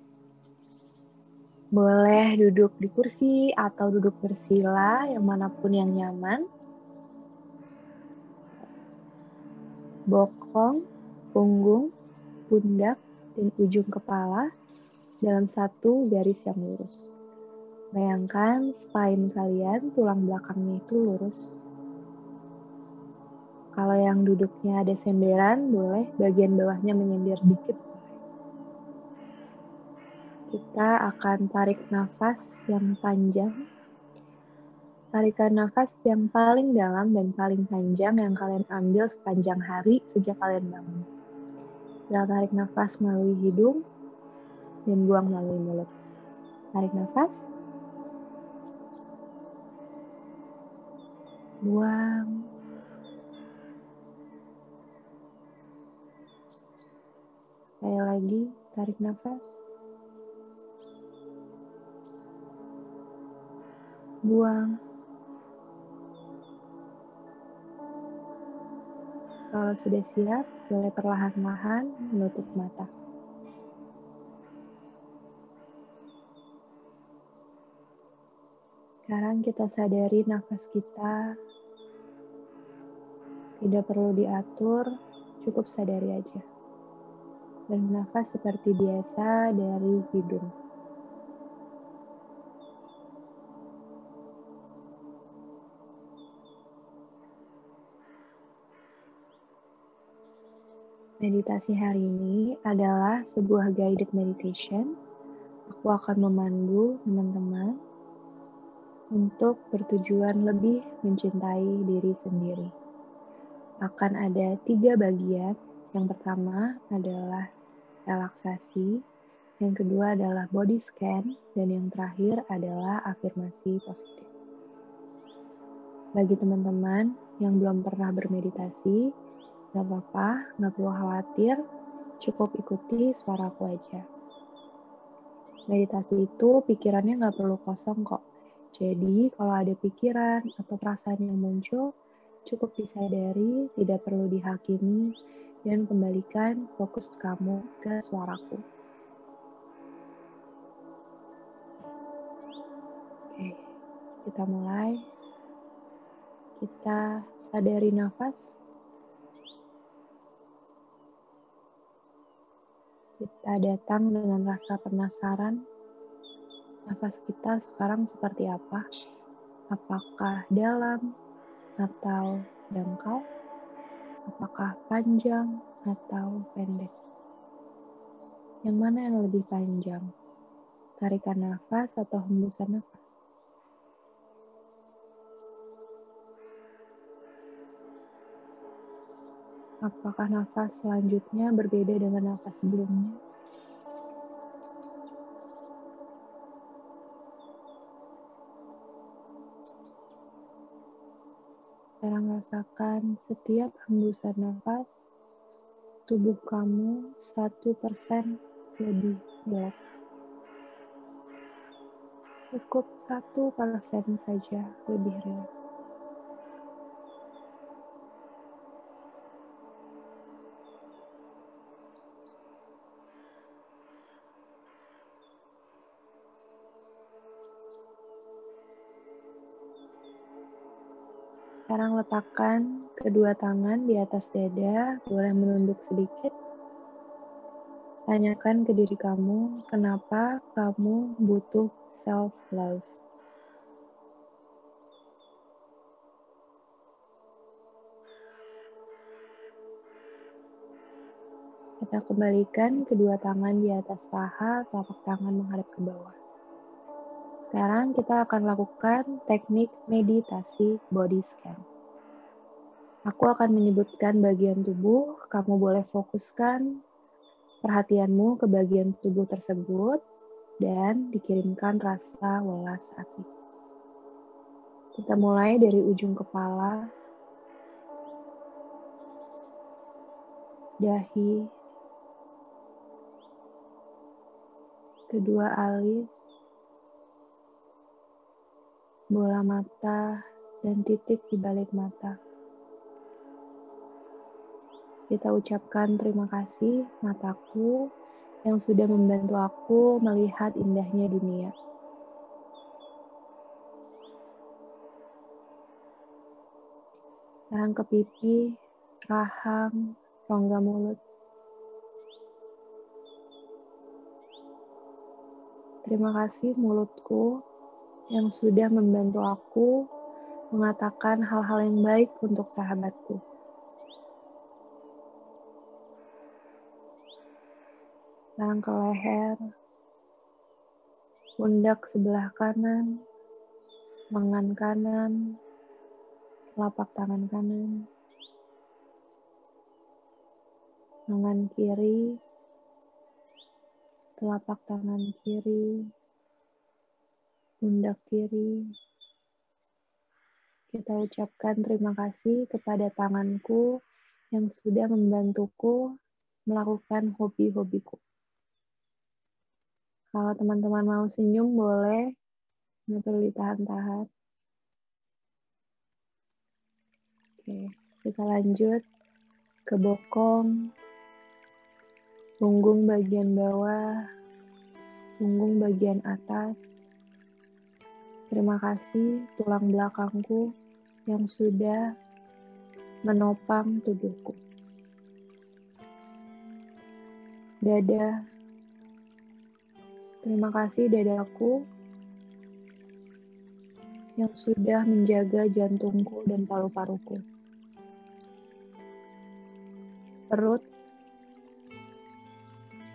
Boleh duduk di kursi atau duduk bersila, yang manapun yang nyaman. Bokong, punggung, pundak, dan ujung kepala dalam satu garis yang lurus. Bayangkan spine kalian, tulang belakangnya itu lurus. Kalau yang duduknya ada senderan, boleh bagian bawahnya menyender dikit. Kita akan tarik nafas yang panjang. Tarikan nafas yang paling dalam dan paling panjang yang kalian ambil sepanjang hari sejak kalian bangun. Kita tarik nafas melalui hidung dan buang melalui mulut. Tarik nafas. Buang. Sekali lagi, tarik nafas. Buang. Kalau sudah siap, boleh perlahan-lahan menutup mata. Sekarang kita sadari nafas kita. Tidak perlu diatur, cukup sadari aja. Bernafas seperti biasa dari hidung. Meditasi hari ini adalah sebuah guided meditation. Aku akan memandu teman-teman untuk bertujuan lebih mencintai diri sendiri. Akan ada 3 bagian. Yang pertama adalah relaksasi, yang kedua adalah body scan, dan yang terakhir adalah afirmasi positif. Bagi teman-teman yang belum pernah bermeditasi, gak apa-apa, gak perlu khawatir, cukup ikuti suaraku aja. Meditasi itu pikirannya gak perlu kosong kok. Jadi kalau ada pikiran atau perasaan yang muncul, cukup disadari, tidak perlu dihakimi, dan kembalikan fokus kamu ke suaraku. Oke, kita mulai. Kita sadari nafas. Kita datang dengan rasa penasaran. Nafas kita sekarang seperti apa? Apakah dalam atau dangkal? Apakah panjang atau pendek? Yang mana yang lebih panjang? Tarikan nafas atau hembusan nafas? Apakah nafas selanjutnya berbeda dengan nafas sebelumnya? Sekarang rasakan setiap hembusan nafas, tubuh kamu 1% lebih rileks. Cukup 1% saja lebih rileks. Sekarang letakkan kedua tangan di atas dada, boleh menunduk sedikit. Tanyakan ke diri kamu, kenapa kamu butuh self-love? Kita kembalikan kedua tangan di atas paha, telapak tangan menghadap ke bawah. Sekarang kita akan lakukan teknik meditasi body scan. Aku akan menyebutkan bagian tubuh, kamu boleh fokuskan perhatianmu ke bagian tubuh tersebut dan dikirimkan rasa welas asih. Kita mulai dari ujung kepala, dahi, kedua alis, bola mata, dan titik di balik mata. Kita ucapkan terima kasih mataku yang sudah membantu aku melihat indahnya dunia. Sekarang ke pipi, rahang, rongga mulut. Terima kasih mulutku yang sudah membantu aku mengatakan hal-hal yang baik untuk sahabatku. Sekarang ke leher, pundak sebelah kanan, lengan kanan, telapak tangan kanan, lengan kiri, telapak tangan kiri, pundak kiri. Kita ucapkan terima kasih kepada tanganku yang sudah membantuku melakukan hobi-hobiku. Kalau teman-teman mau senyum boleh, nggak perlu ditahan-tahan. Oke, kita lanjut ke bokong, punggung bagian bawah, punggung bagian atas. Terima kasih tulang belakangku yang sudah menopang tubuhku. Dada. Terima kasih dadaku yang sudah menjaga jantungku dan paru-paruku. Perut.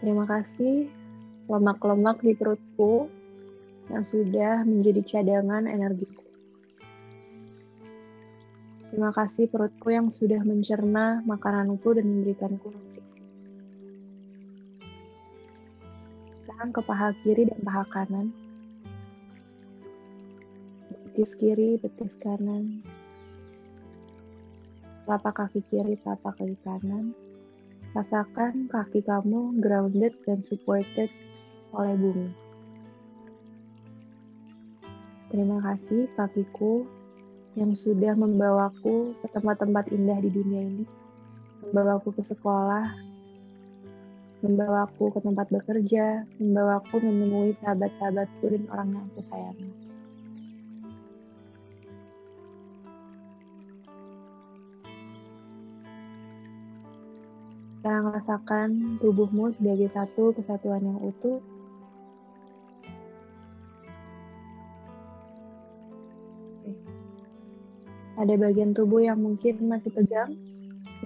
Terima kasih lemak-lemak di perutku yang sudah menjadi cadangan energiku. Terima kasih perutku yang sudah mencerna makananku dan memberikanku nutrisi. Sekarang ke paha kiri dan paha kanan. Betis kiri, betis kanan. Telapak kaki kiri, telapak kaki kanan. Rasakan kaki kamu grounded dan supported oleh bumi. Terima kasih kakiku yang sudah membawaku ke tempat-tempat indah di dunia ini, membawaku ke sekolah, membawaku ke tempat bekerja, membawaku menemui sahabat-sahabatku dan orang yang aku sayangi. Sekarang rasakan tubuhmu sebagai satu kesatuan yang utuh. Ada bagian tubuh yang mungkin masih tegang,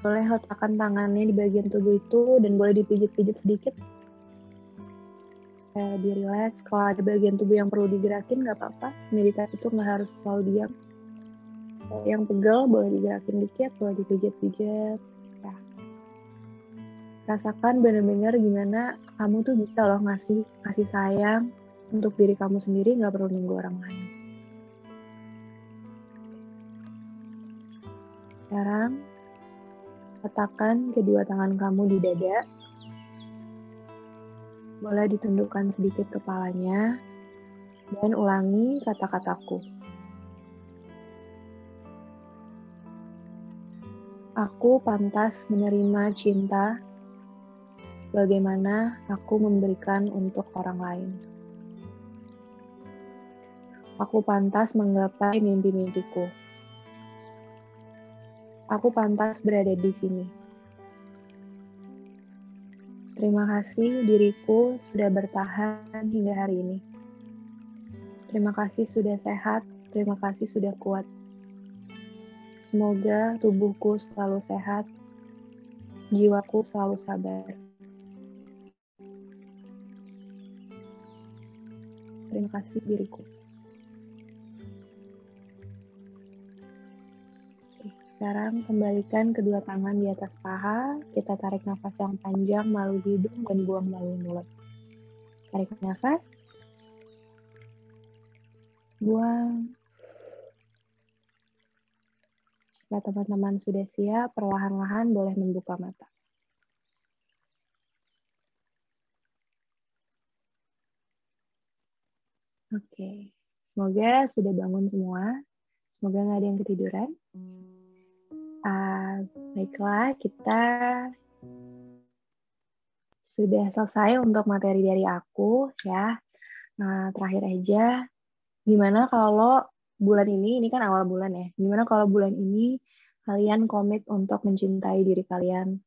boleh letakkan tangannya di bagian tubuh itu dan boleh dipijit-pijit sedikit supaya lebih rileks. Kalau ada bagian tubuh yang perlu digerakin nggak apa-apa, meditasi itu nggak harus selalu diam. Kalau yang pegel boleh digerakin dikit, boleh dipijit-pijit. Ya. Rasakan benar-benar gimana kamu tuh bisa loh ngasih kasih sayang untuk diri kamu sendiri, nggak perlu nunggu orang lain. Sekarang letakkan kedua tangan kamu di dada. Boleh ditundukkan sedikit kepalanya dan ulangi kata-kataku. Aku pantas menerima cinta bagaimana aku memberikan untuk orang lain. Aku pantas menggapai mimpi-mimpiku. Aku pantas berada di sini. Terima kasih diriku sudah bertahan hingga hari ini. Terima kasih sudah sehat, terima kasih sudah kuat. Semoga tubuhku selalu sehat, jiwaku selalu sabar. Terima kasih diriku. Sekarang kembalikan kedua tangan di atas paha, kita tarik nafas yang panjang melalui hidung dan buang melalui mulut. Tarik nafas, buang. Jika teman-teman sudah siap, perlahan-lahan boleh membuka mata. Oke, semoga sudah bangun semua. Semoga nggak ada yang ketiduran. Baiklah, kita sudah selesai untuk materi dari aku ya. Nah, terakhir aja, gimana kalau bulan ini kan awal bulan ya, gimana kalau bulan ini kalian komit untuk mencintai diri kalian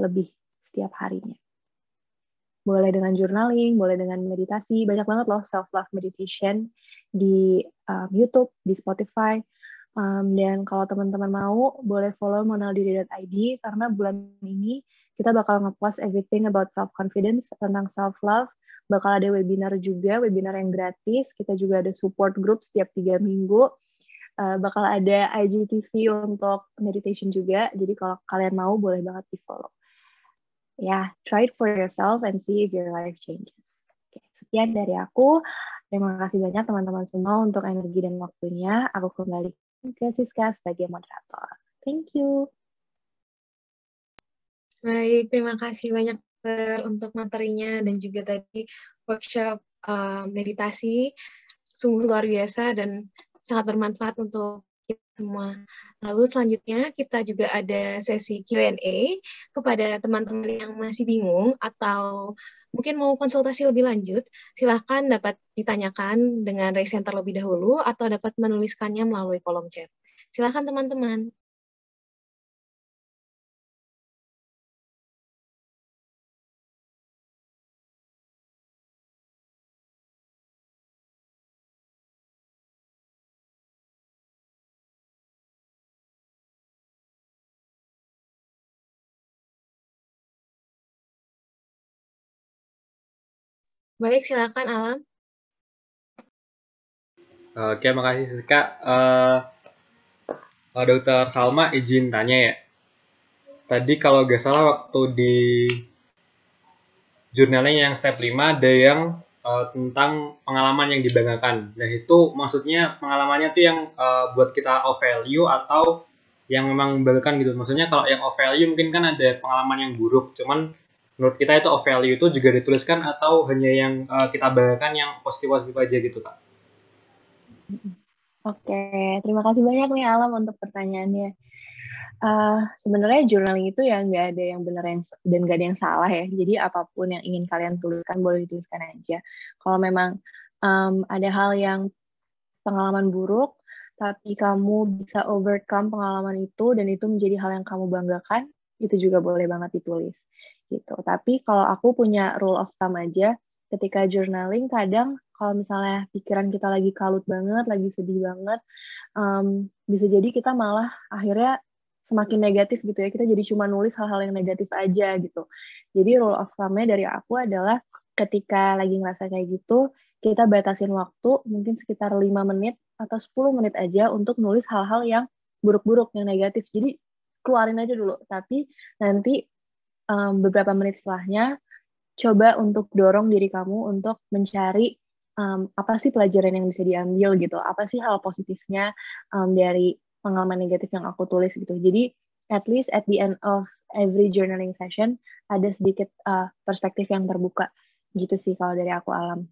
lebih setiap harinya. Boleh dengan journaling, boleh dengan meditasi. Banyak banget loh self-love meditation di YouTube, di Spotify. Dan kalau teman-teman mau, boleh follow monaldiri.id karena bulan ini kita bakal nge-post everything about self-confidence, tentang self-love. Bakal ada webinar juga, webinar yang gratis. Kita juga ada support group setiap 3 minggu. Bakal ada IGTV untuk meditation juga. Jadi kalau kalian mau, boleh banget di-follow. Ya, try it for yourself and see if your life changes. Oke, sekian dari aku. Terima kasih banyak teman-teman semua untuk energi dan waktunya. Aku kembali ke Siska sebagai moderator. Thank you. Baik, terima kasih banyak Dokter untuk materinya dan juga tadi workshop meditasi. Sungguh luar biasa dan sangat bermanfaat untuk kita semua. Lalu selanjutnya kita juga ada sesi Q&A kepada teman-teman yang masih bingung atau mungkin mau konsultasi lebih lanjut, silahkan dapat ditanyakan dengan raise hand terlebih dahulu atau dapat menuliskannya melalui kolom chat. Silahkan teman-teman. Baik, silakan Alam. Oke, makasih Siska. Dokter Salma izin tanya ya. Tadi kalau nggak salah waktu di jurnalnya yang step 5 ada yang tentang pengalaman yang dibanggakan. Nah itu maksudnya pengalamannya tuh yang buat kita of value atau yang memang membanggakan gitu. Maksudnya kalau yang of value mungkin kan ada pengalaman yang buruk. Cuman menurut kita itu of value itu juga dituliskan atau hanya yang kita banggakan yang positif-positif aja gitu Kak? Oke, terima kasih banyak nih Alam untuk pertanyaannya. Sebenarnya journaling itu ya nggak ada yang benar dan nggak ada yang salah ya. Jadi apapun yang ingin kalian tuliskan boleh dituliskan aja. Kalau memang ada hal yang pengalaman buruk, tapi kamu bisa overcome pengalaman itu dan itu menjadi hal yang kamu banggakan, itu juga boleh banget ditulis gitu. Tapi kalau aku punya rule of thumb aja, ketika journaling kadang kalau misalnya pikiran kita lagi kalut banget, lagi sedih banget, bisa jadi kita malah akhirnya semakin negatif gitu ya. Kita jadi cuma nulis hal-hal yang negatif aja gitu. Jadi rule of thumb-nya dari aku adalah ketika lagi ngerasa kayak gitu, kita batasin waktu mungkin sekitar 5 menit atau 10 menit aja untuk nulis hal-hal yang buruk-buruk, yang negatif. Jadi keluarin aja dulu. Tapi nanti beberapa menit setelahnya, coba untuk dorong diri kamu untuk mencari apa sih pelajaran yang bisa diambil gitu, apa sih hal positifnya dari pengalaman negatif yang aku tulis gitu. Jadi at least at the end of every journaling session ada sedikit perspektif yang terbuka gitu sih kalau dari aku Alam.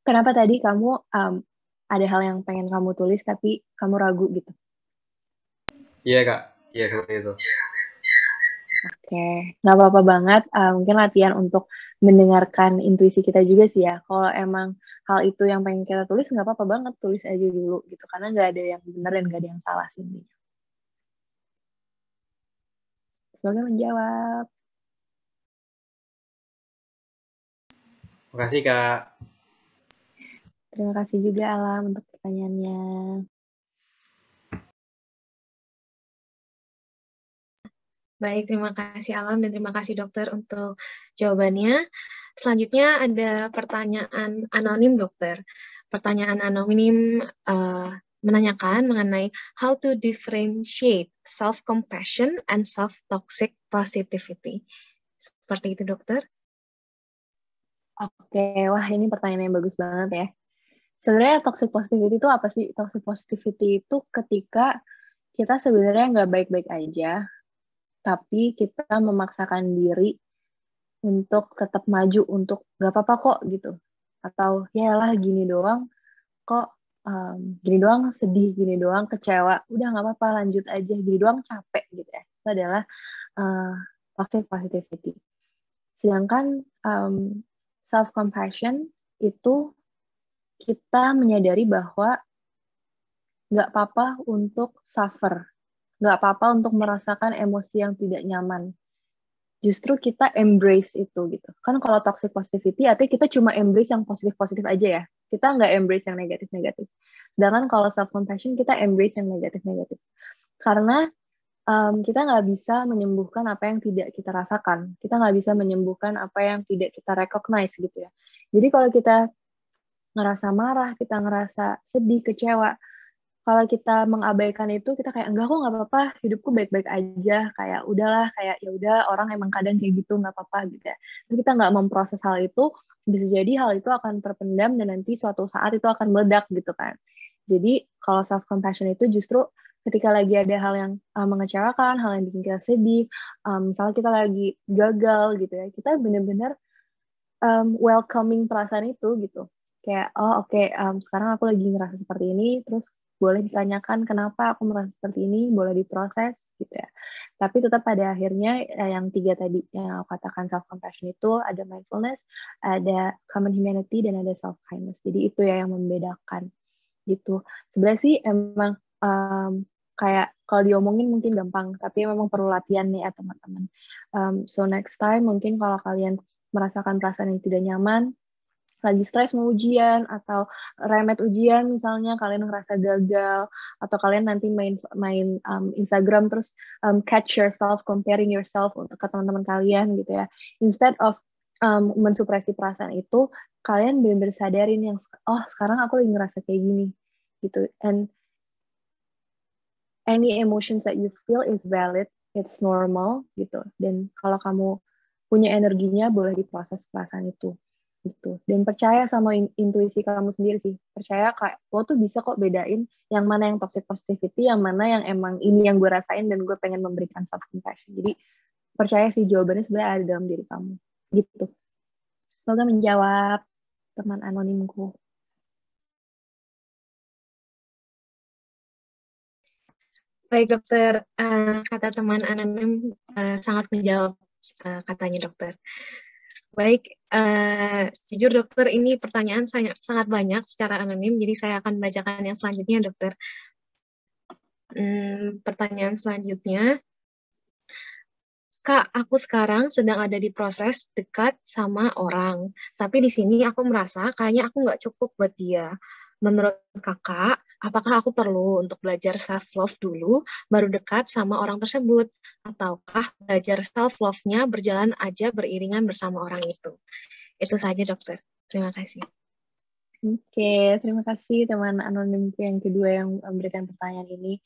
Kenapa tadi kamu ada hal yang pengen kamu tulis tapi kamu ragu gitu? Iya Kak, iya seperti itu. Oke, nggak apa-apa banget. Mungkin latihan untuk mendengarkan intuisi kita juga sih ya. Kalau emang hal itu yang pengen kita tulis, nggak apa-apa banget. Tulis aja dulu gitu. Karena nggak ada yang benar dan nggak ada yang salah sih. Semoga menjawab. Makasih Kak. Terima kasih juga Alam untuk pertanyaannya. Baik, terima kasih Alam dan terima kasih dokter untuk jawabannya. Selanjutnya ada pertanyaan anonim dokter. Pertanyaan anonim menanyakan mengenai how to differentiate self-compassion and self-toxic positivity. Seperti itu dokter. Oke, wah ini pertanyaan yang bagus banget ya. Sebenarnya toxic positivity itu apa sih? Toxic positivity itu ketika kita sebenarnya nggak baik-baik aja, tapi kita memaksakan diri untuk tetap maju, untuk nggak apa-apa kok gitu. Atau ya lah gini doang, kok gini doang sedih, gini doang kecewa, udah nggak apa-apa lanjut aja, gini doang capek gitu ya. Itu adalah toxic positivity. Sedangkan self-compassion itu kita menyadari bahwa nggak apa-apa untuk suffer, nggak apa-apa untuk merasakan emosi yang tidak nyaman. justru kita embrace itu gitu. Kan kalau toxic positivity artinya kita cuma embrace yang positif-positif aja ya. Kita nggak embrace yang negatif-negatif. Sedangkan kalau self-compassion kita embrace yang negatif-negatif. Karena kita nggak bisa menyembuhkan apa yang tidak kita rasakan. Kita nggak bisa menyembuhkan apa yang tidak kita recognize gitu ya. Jadi kalau kita ngerasa marah, kita ngerasa sedih, kecewa, kalau kita mengabaikan itu, kita kayak enggak kok, nggak apa-apa, hidupku baik-baik aja, kayak udahlah, kayak ya udah, orang emang kadang kayak gitu, nggak apa-apa gitu ya. Tapi kita nggak memproses hal itu, bisa jadi hal itu akan terpendam dan nanti suatu saat itu akan meledak gitu kan. Jadi kalau self compassion itu justru ketika lagi ada hal yang mengecewakan, hal yang bikin kita sedih, misalnya kita lagi gagal gitu ya, kita benar-benar welcoming perasaan itu gitu. Kayak, oh oke, sekarang aku lagi ngerasa seperti ini, terus boleh ditanyakan kenapa aku merasa seperti ini, boleh diproses gitu ya. Tapi tetap pada akhirnya yang 3 tadi yang aku katakan self-compassion itu ada mindfulness, ada common humanity, dan ada self-kindness. Jadi itu ya yang membedakan gitu. Sebenarnya sih emang kayak kalau diomongin mungkin gampang, tapi memang perlu latihan nih ya teman-teman. So next time mungkin kalau kalian merasakan perasaan yang tidak nyaman, lagi stres mau ujian atau remet ujian misalnya, kalian ngerasa gagal, atau kalian nanti main Instagram terus catch yourself comparing yourself ke teman-teman kalian gitu ya, instead of mensupresi perasaan itu, kalian benar-benar sadarin yang oh sekarang aku lagi ngerasa kayak gini gitu, and any emotions that you feel is valid, it's normal gitu, dan kalau kamu punya energinya boleh diproses perasaan itu gitu. Dan percaya sama intuisi kamu sendiri sih. Percaya kayak lo tuh bisa kok bedain yang mana yang toxic positivity, yang mana yang emang ini yang gue rasain dan gue pengen memberikan self compassion. Jadi percaya sih jawabannya sebenarnya ada dalam diri kamu. Gitu. Semoga menjawab teman anonimku. Baik dokter, kata teman anonim sangat menjawab katanya dokter. Baik, jujur dokter ini pertanyaan sangat banyak secara anonim, jadi saya akan bacakan yang selanjutnya dokter. Pertanyaan selanjutnya, Kak, aku sekarang sedang ada di proses dekat sama orang, tapi di sini aku merasa kayaknya aku nggak cukup buat dia. Menurut kakak, apakah aku perlu untuk belajar self-love dulu, baru dekat sama orang tersebut? Ataukah belajar self-love-nya berjalan aja beriringan bersama orang itu? Itu saja dokter. Terima kasih. Oke, terima kasih teman anonimku yang kedua yang memberikan pertanyaan ini.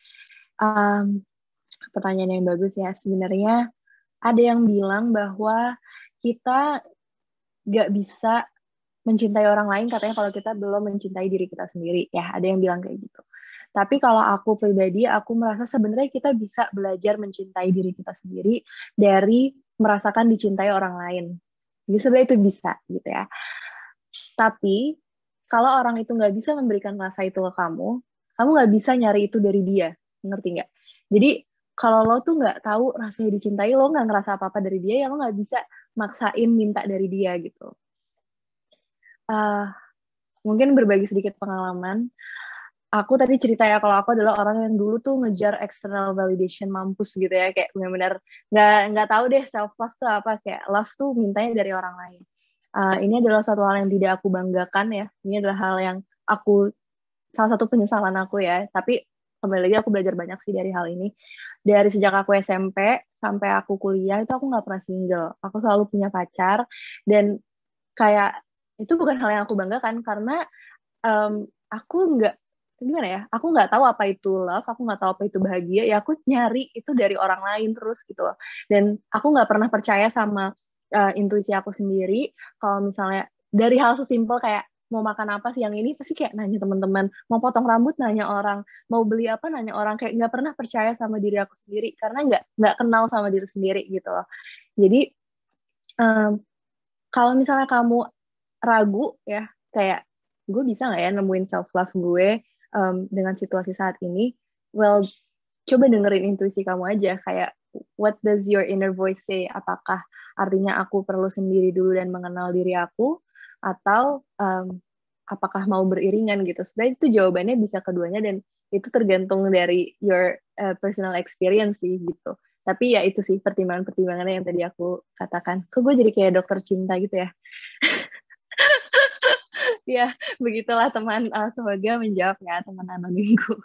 Pertanyaan yang bagus ya. Sebenarnya ada yang bilang bahwa kita nggak bisa mencintai orang lain katanya kalau kita belum mencintai diri kita sendiri. Ya, ada yang bilang kayak gitu. Tapi kalau aku pribadi, aku merasa sebenarnya kita bisa belajar mencintai diri kita sendiri dari merasakan dicintai orang lain. Jadi sebenarnya itu bisa gitu ya. Tapi kalau orang itu nggak bisa memberikan rasa itu ke kamu nggak bisa nyari itu dari dia. Ngerti nggak? Jadi kalau lo tuh nggak tahu rasanya dicintai, lo nggak ngerasa apa-apa dari dia, ya lo nggak bisa maksain minta dari dia gitu. Mungkin berbagi sedikit pengalaman. Aku tadi cerita ya kalau aku adalah orang yang dulu tuh ngejar external validation mampus gitu ya, kayak benar-benar nggak tahu deh self love tuh apa, kayak love tuh mintanya dari orang lain. Ini adalah suatu hal yang tidak aku banggakan ya. Ini adalah hal yang salah satu penyesalan aku ya. Tapi kembali lagi aku belajar banyak sih dari hal ini. Dari sejak aku SMP sampai aku kuliah itu aku nggak pernah single. Aku selalu punya pacar, dan kayak itu bukan hal yang aku banggakan karena aku nggak gimana ya, aku nggak tahu apa itu love, aku nggak tahu apa itu bahagia, ya aku nyari itu dari orang lain terus gitu loh. Dan aku nggak pernah percaya sama intuisi aku sendiri. Kalau misalnya dari hal sesimpel kayak mau makan apa siang ini, pasti kayak nanya teman-teman, mau potong rambut nanya orang, mau beli apa nanya orang, kayak nggak pernah percaya sama diri aku sendiri karena nggak kenal sama diri sendiri gitu loh. Jadi kalau misalnya kamu ragu ya, kayak gue bisa nggak ya nemuin self love gue dengan situasi saat ini, well, coba dengerin intuisi kamu aja, kayak what does your inner voice say? Apakah artinya aku perlu sendiri dulu dan mengenal diri aku, atau apakah mau beriringan gitu? Sebenarnya itu jawabannya bisa keduanya, dan itu tergantung dari your personal experience sih gitu. Tapi ya itu sih pertimbangan-pertimbangannya yang tadi aku katakan. Kok gue jadi kayak dokter cinta gitu ya? Ya, begitulah teman. Semoga menjawab ya teman anonimku.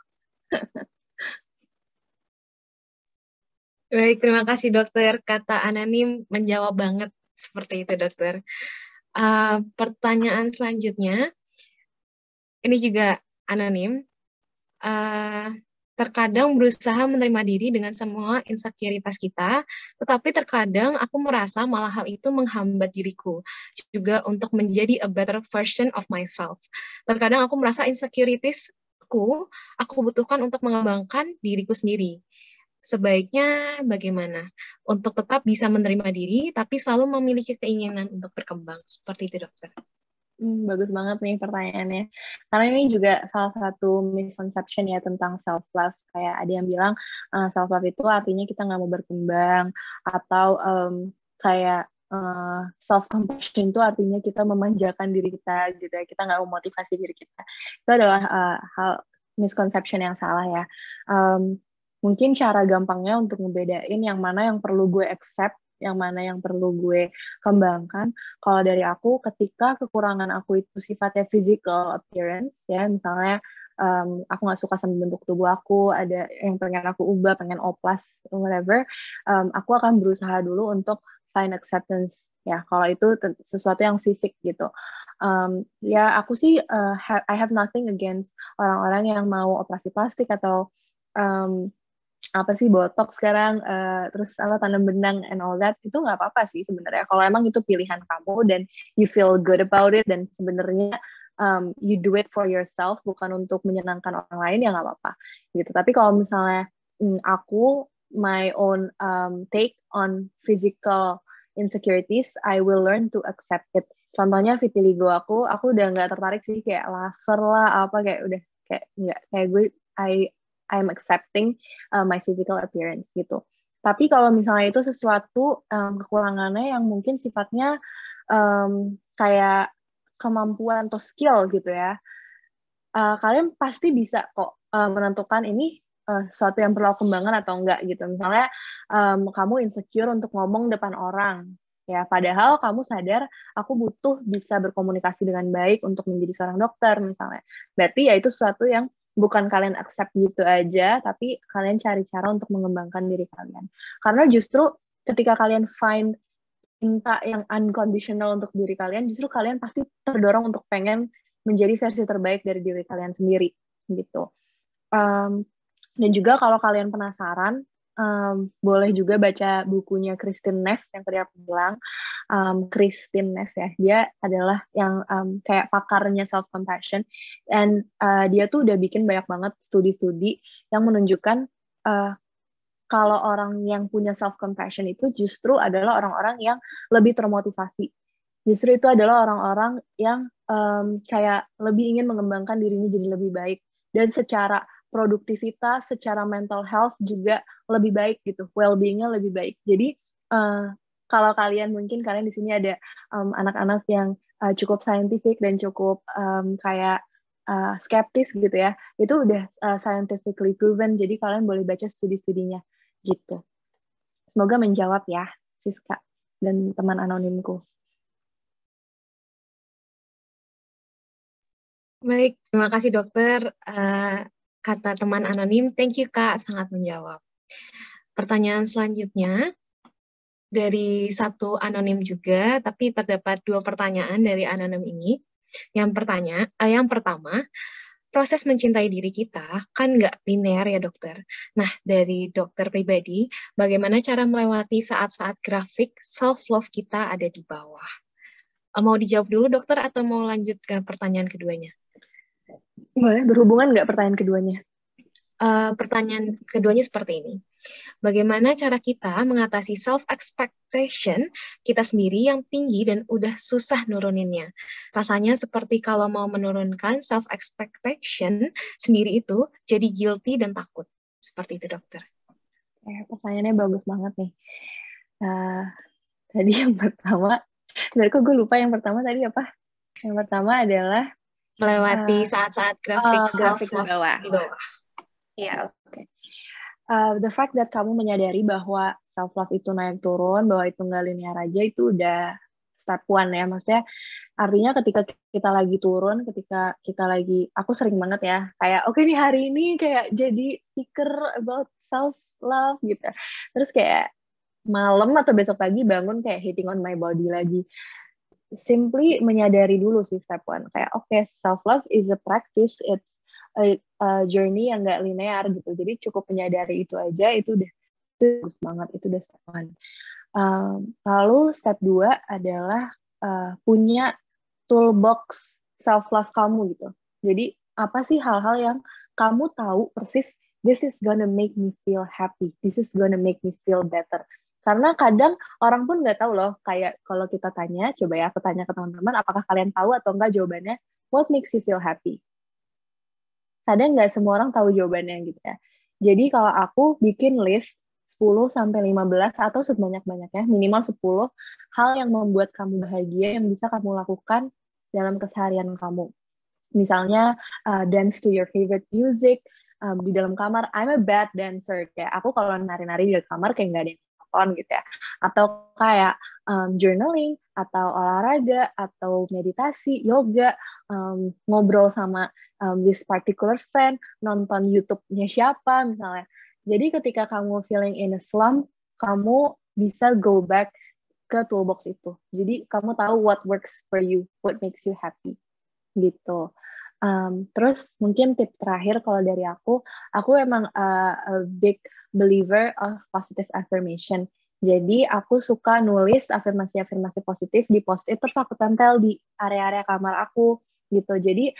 Baik, terima kasih dokter. Kata anonim menjawab banget seperti itu dokter. Pertanyaan selanjutnya, ini juga anonim. Terkadang berusaha menerima diri dengan semua insekuritas kita, tetapi terkadang aku merasa malah hal itu menghambat diriku juga untuk menjadi a better version of myself. Terkadang aku merasa insecuritiesku aku butuhkan untuk mengembangkan diriku sendiri. Sebaiknya bagaimana untuk tetap bisa menerima diri, tapi selalu memiliki keinginan untuk berkembang. Seperti itu, dokter. Bagus banget nih pertanyaannya. Karena ini juga salah satu misconception ya tentang self-love. Kayak ada yang bilang self-love itu artinya kita nggak mau berkembang, atau kayak self-compassion itu artinya kita memanjakan diri kita gitu ya. Kita nggak memotivasi diri kita. Itu adalah hal misconception yang salah ya. Mungkin cara gampangnya untuk ngebedain yang mana yang perlu gue accept, yang mana yang perlu gue kembangkan. Kalau dari aku, ketika kekurangan aku itu sifatnya physical appearance, ya misalnya aku nggak suka sama bentuk tubuh aku, ada yang pengen aku ubah, pengen oplas, whatever, aku akan berusaha dulu untuk find acceptance. Ya, kalau itu sesuatu yang fisik gitu. Ya, aku sih I have nothing against orang-orang yang mau operasi plastik atau apa sih botox sekarang, terus apa tanam benang and all that, itu nggak apa-apa sih sebenarnya. Kalau emang itu pilihan kamu dan you feel good about it, dan sebenarnya you do it for yourself, bukan untuk menyenangkan orang lain, ya nggak apa-apa gitu. Tapi kalau misalnya aku my own take on physical insecurities, I will learn to accept it. Contohnya vitiligo aku udah nggak tertarik sih kayak laser lah apa, kayak udah kayak nggak, kayak gue I'm accepting my physical appearance gitu. Tapi kalau misalnya itu sesuatu kekurangannya yang mungkin sifatnya kayak kemampuan atau skill gitu ya, kalian pasti bisa kok menentukan ini sesuatu yang perlu kembangkan atau enggak gitu. Misalnya kamu insecure untuk ngomong depan orang, ya padahal kamu sadar aku butuh bisa berkomunikasi dengan baik untuk menjadi seorang dokter misalnya. Berarti ya itu sesuatu yang bukan kalian accept gitu aja, tapi kalian cari cara untuk mengembangkan diri kalian. Karena justru ketika kalian find cinta yang unconditional untuk diri kalian, justru kalian pasti terdorong untuk pengen menjadi versi terbaik dari diri kalian sendiri gitu. Dan juga kalau kalian penasaran, boleh juga baca bukunya Kristin Neff yang tadi aku bilang. Kristin Neff ya, dia adalah yang kayak pakarnya self compassion, dan dia tuh udah bikin banyak banget studi-studi yang menunjukkan kalau orang yang punya self compassion itu justru adalah orang-orang yang lebih termotivasi. Justru itu adalah orang-orang yang kayak lebih ingin mengembangkan dirinya jadi lebih baik, dan secara produktivitas, secara mental health juga lebih baik gitu, well-being-nya lebih baik. Jadi kalau kalian mungkin kalian di sini ada anak-anak yang cukup scientific dan cukup kayak skeptis gitu ya, itu udah scientifically proven. Jadi kalian boleh baca studi-studinya gitu. Semoga menjawab ya, Siska dan teman anonimku. Baik, terima kasih dokter. Kata teman anonim, thank you Kak, sangat menjawab. Pertanyaan selanjutnya dari satu anonim juga, tapi terdapat 2 pertanyaan dari anonim ini. Yang pertama, proses mencintai diri kita kan nggak linear ya dokter. Nah, dari dokter pribadi, bagaimana cara melewati saat-saat grafik self-love kita ada di bawah? Mau dijawab dulu dokter atau mau lanjut ke pertanyaan keduanya? Boleh, berhubungan nggak pertanyaan keduanya? Pertanyaan keduanya seperti ini. Bagaimana cara kita mengatasi self-expectation kita sendiri yang tinggi dan udah susah nuruninnya? Rasanya seperti kalau mau menurunkan self-expectation sendiri itu jadi guilty dan takut. Seperti itu, dokter. Pertanyaannya bagus banget nih. Tadi yang pertama, dari kok gue lupa yang pertama tadi apa? Yang pertama adalah melewati saat-saat grafik grafik self-love di bawah. Iya, oke. the fact that kamu menyadari bahwa self love itu naik turun, bahwa itu nggak linear aja, itu udah step one ya. Maksudnya artinya ketika kita lagi turun, ketika kita lagi, aku sering banget ya kayak oke nih hari ini kayak jadi speaker about self love gitu, terus kayak malam atau besok pagi bangun kayak hitting on my body lagi. Simply menyadari dulu sih step one, kayak oke, self love is a practice, it's a journey yang nggak linear gitu. Jadi cukup menyadari itu aja, itu udah bagus banget, itu udah step one. Lalu step 2 adalah punya toolbox self love kamu gitu. Jadi apa sih hal-hal yang kamu tahu persis, this is gonna make me feel happy, this is gonna make me feel better. Karena kadang orang pun nggak tahu loh, kayak kalau kita tanya, coba ya aku tanya ke teman-teman, apakah kalian tahu atau enggak jawabannya, what makes you feel happy? Kadang nggak semua orang tahu jawabannya gitu ya. Jadi kalau aku bikin list 10-15 atau sebanyak-banyaknya, minimal 10 hal yang membuat kamu bahagia, yang bisa kamu lakukan dalam keseharian kamu. Misalnya, dance to your favorite music, di dalam kamar. I'm a bad dancer, kayak aku kalau nari-nari di kamar kayak nggak ada yang nonton gitu ya. Atau kayak journaling, atau olahraga, atau meditasi, yoga, ngobrol sama this particular friend, nonton YouTube-nya siapa misalnya. Jadi ketika kamu feeling in a slump, kamu bisa go back ke toolbox itu. Jadi kamu tahu what works for you, what makes you happy gitu. Terus mungkin tip terakhir kalau dari aku emang a big believer of positive affirmation. Jadi aku suka nulis afirmasi-afirmasi positif di post-it, terus aku tempel di area-area kamar aku gitu. Jadi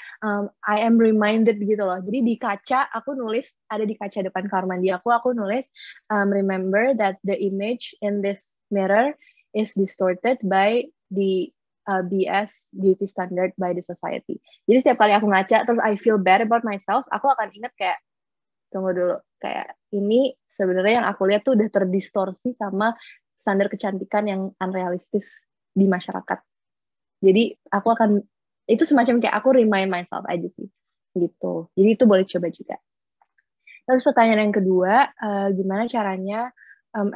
I am reminded gitu loh. Jadi di kaca aku nulis, ada di kaca depan kamar mandi aku nulis, remember that the image in this mirror is distorted by the BS, beauty standard by the society. Jadi setiap kali aku ngaca terus I feel bad about myself, aku akan ingat kayak, tunggu dulu, kayak ini sebenarnya yang aku lihat tuh udah terdistorsi sama standar kecantikan yang unrealistis di masyarakat. Jadi aku akan, itu semacam kayak aku remind myself aja sih gitu. Jadi itu boleh coba juga. Terus pertanyaan yang kedua, gimana caranya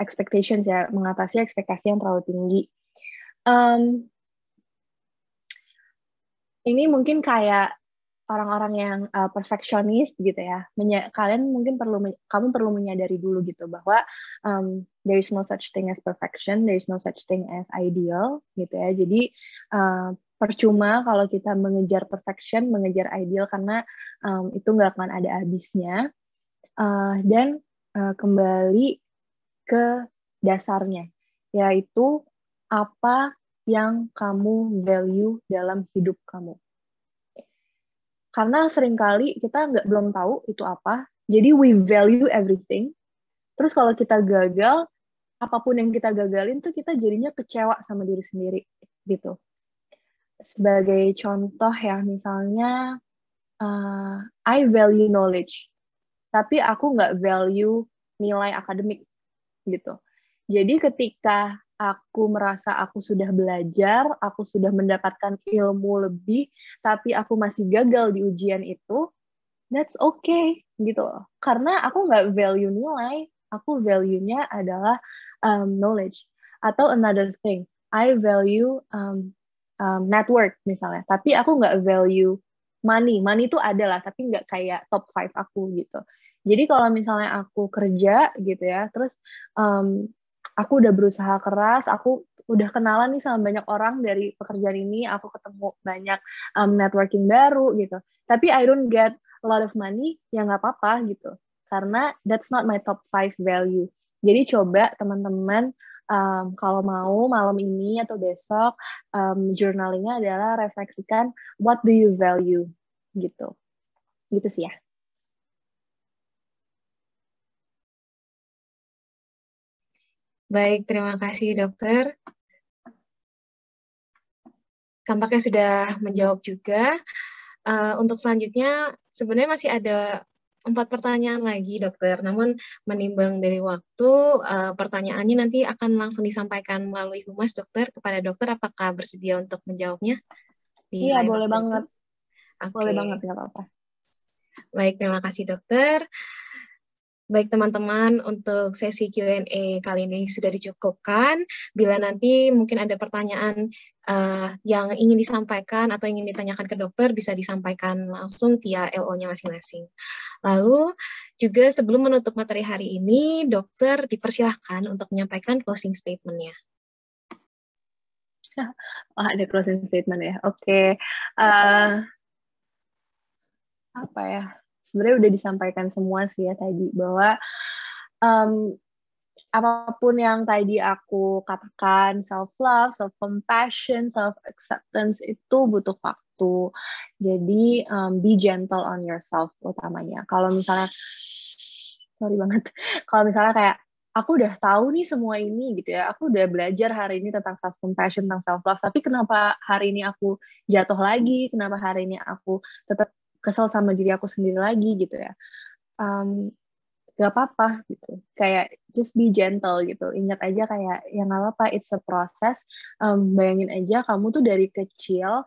expectations ya, mengatasi ekspektasi yang terlalu tinggi. Ini mungkin kayak orang-orang yang perfeksionis gitu ya. Kalian mungkin kamu perlu menyadari dulu gitu bahwa there is no such thing as perfection, there is no such thing as ideal gitu ya. Jadi percuma kalau kita mengejar perfection, mengejar ideal, karena itu nggak akan ada habisnya. Dan kembali ke dasarnya, yaitu apa yang kamu value dalam hidup kamu. Karena seringkali kita belum tahu itu apa, jadi we value everything. Terus kalau kita gagal, apapun yang kita gagalin tuh kita jadinya kecewa sama diri sendiri gitu. Sebagai contoh ya, misalnya I value knowledge, tapi aku nggak value nilai akademik gitu. Jadi ketika aku merasa aku sudah belajar, aku sudah mendapatkan ilmu lebih, tapi aku masih gagal di ujian itu, that's okay gitu loh. Karena aku nggak value nilai, aku value-nya adalah knowledge. Atau another thing, I value network misalnya, tapi aku nggak value money. Money itu adalah, tapi nggak kayak top 5 aku gitu. Jadi kalau misalnya aku kerja gitu ya, terus aku udah berusaha keras, aku udah kenalan nih sama banyak orang dari pekerjaan ini, aku ketemu banyak networking baru gitu. Tapi I don't get a lot of money, ya nggak apa-apa gitu. Karena that's not my top 5 value. Jadi coba teman-teman kalau mau malam ini atau besok journalingnya adalah refleksikan what do you value gitu. Gitu sih ya. Baik, terima kasih dokter. Tampaknya sudah menjawab juga. Untuk selanjutnya, sebenarnya masih ada 4 pertanyaan lagi dokter. Namun menimbang dari waktu, pertanyaannya nanti akan langsung disampaikan melalui humas dokter kepada dokter. Apakah bersedia untuk menjawabnya? Iya, boleh banget. Okay. Boleh banget, nggak apa-apa. Baik, terima kasih dokter. Baik teman-teman, untuk sesi Q&A kali ini sudah dicukupkan. Bila nanti mungkin ada pertanyaan yang ingin disampaikan atau ingin ditanyakan ke dokter, bisa disampaikan langsung via LO-nya masing-masing. Lalu juga sebelum menutup materi hari ini, dokter dipersilahkan untuk menyampaikan closing statement-nya. Ada closing statement ya. Oke. Apa ya? Sebenarnya udah disampaikan semua sih ya tadi, bahwa apapun yang tadi aku katakan, self-love, self-compassion, self-acceptance itu butuh waktu. Jadi, be gentle on yourself utamanya. Kalau misalnya, sorry banget, kalau misalnya kayak, aku udah tahu nih semua ini gitu ya, aku udah belajar hari ini tentang self-compassion, tentang self-love, tapi kenapa hari ini aku jatuh lagi, kenapa hari ini aku tetap kesel sama diri aku sendiri lagi gitu ya. Gak apa-apa gitu, kayak just be gentle gitu. Ingat aja kayak yang gak apa-apa, it's a process. Bayangin aja kamu tuh dari kecil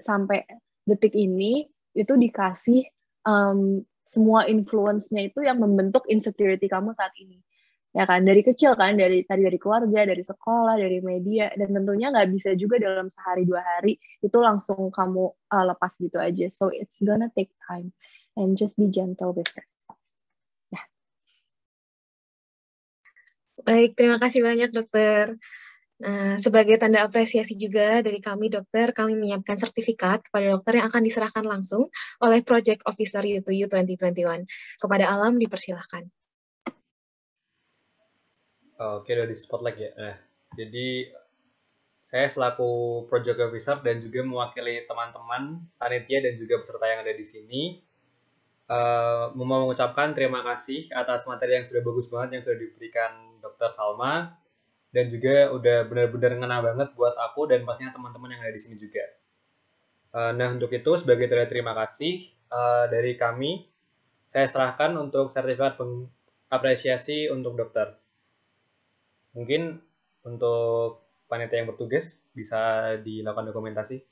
sampai detik ini itu dikasih semua influence-nya itu yang membentuk insecurity kamu saat ini. Ya kan, dari kecil kan, dari keluarga, dari sekolah, dari media, dan tentunya nggak bisa juga dalam sehari 2 hari itu langsung kamu lepas gitu aja. So it's gonna take time and just be gentle with yourself. Ya. Baik, terima kasih banyak dokter. Nah, sebagai tanda apresiasi juga dari kami dokter, kami menyiapkan sertifikat kepada dokter yang akan diserahkan langsung oleh Project Officer U2U 2021. Kepada Alam dipersilahkan. Oke, udah di spotlight ya. Nah, jadi saya selaku Project Officer dan juga mewakili teman-teman, panitia dan juga peserta yang ada di sini, mau mengucapkan terima kasih atas materi yang sudah bagus banget yang sudah diberikan Dr. Salma, dan juga udah benar-benar ngena banget buat aku dan pastinya teman-teman yang ada di sini juga. Nah, untuk itu sebagai tanda terima kasih dari kami, saya serahkan untuk sertifikat apresiasi untuk dokter. Mungkin untuk panitia yang bertugas bisa dilakukan dokumentasi.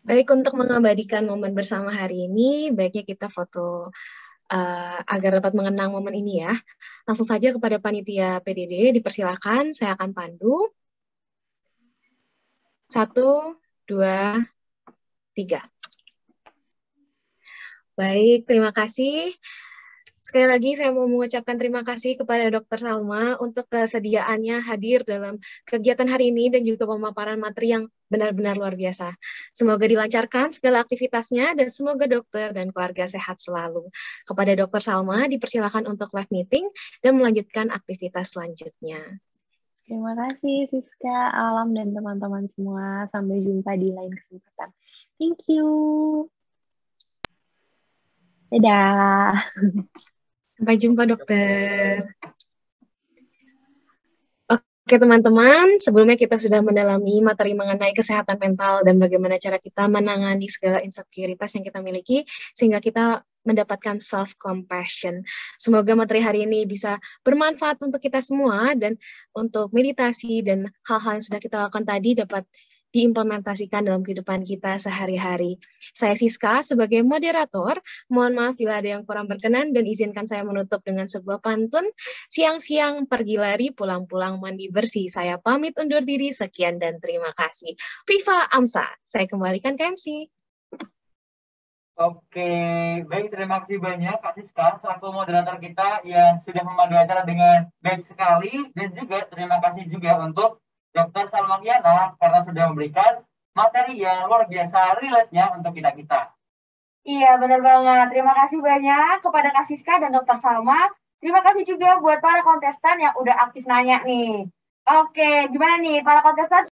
Baik, untuk mengabadikan momen bersama hari ini, baiknya kita foto agar dapat mengenang momen ini ya. Langsung saja kepada panitia PDD, dipersilakan, saya akan pandu. 1, 2, 3. Baik, terima kasih. Sekali lagi saya mau mengucapkan terima kasih kepada Dr. Salma untuk kesediaannya hadir dalam kegiatan hari ini dan juga pemaparan materi yang benar-benar luar biasa. Semoga dilancarkan segala aktivitasnya dan semoga dokter dan keluarga sehat selalu. Kepada Dr. Salma dipersilakan untuk live meeting dan melanjutkan aktivitas selanjutnya. Terima kasih Siska, Alam, dan teman-teman semua. Sampai jumpa di lain kesempatan. Thank you. Dadah. Sampai jumpa dokter. Oke teman-teman, sebelumnya kita sudah mendalami materi mengenai kesehatan mental dan bagaimana cara kita menangani segala insekuritas yang kita miliki sehingga kita mendapatkan self-compassion. Semoga materi hari ini bisa bermanfaat untuk kita semua dan untuk meditasi dan hal-hal yang sudah kita lakukan tadi dapat diimplementasikan dalam kehidupan kita sehari-hari. Saya Siska sebagai moderator, mohon maaf bila ada yang kurang berkenan dan izinkan saya menutup dengan sebuah pantun. Siang-siang pergi lari, pulang-pulang mandi bersih. Saya pamit undur diri, sekian dan terima kasih. Viva Amsa, saya kembalikan ke MC. Oke, baik, terima kasih banyak Kak Siska selaku moderator kita yang sudah memandu acara dengan baik sekali, dan juga terima kasih juga untuk Dr. Salma Kiana karena sudah memberikan materi yang luar biasa relate-nya untuk kita-kita. Iya, benar banget. Terima kasih banyak kepada Kak Siska dan Dr. Salma. Terima kasih juga buat para kontestan yang udah aktif nanya nih. Oke, gimana nih para kontestan?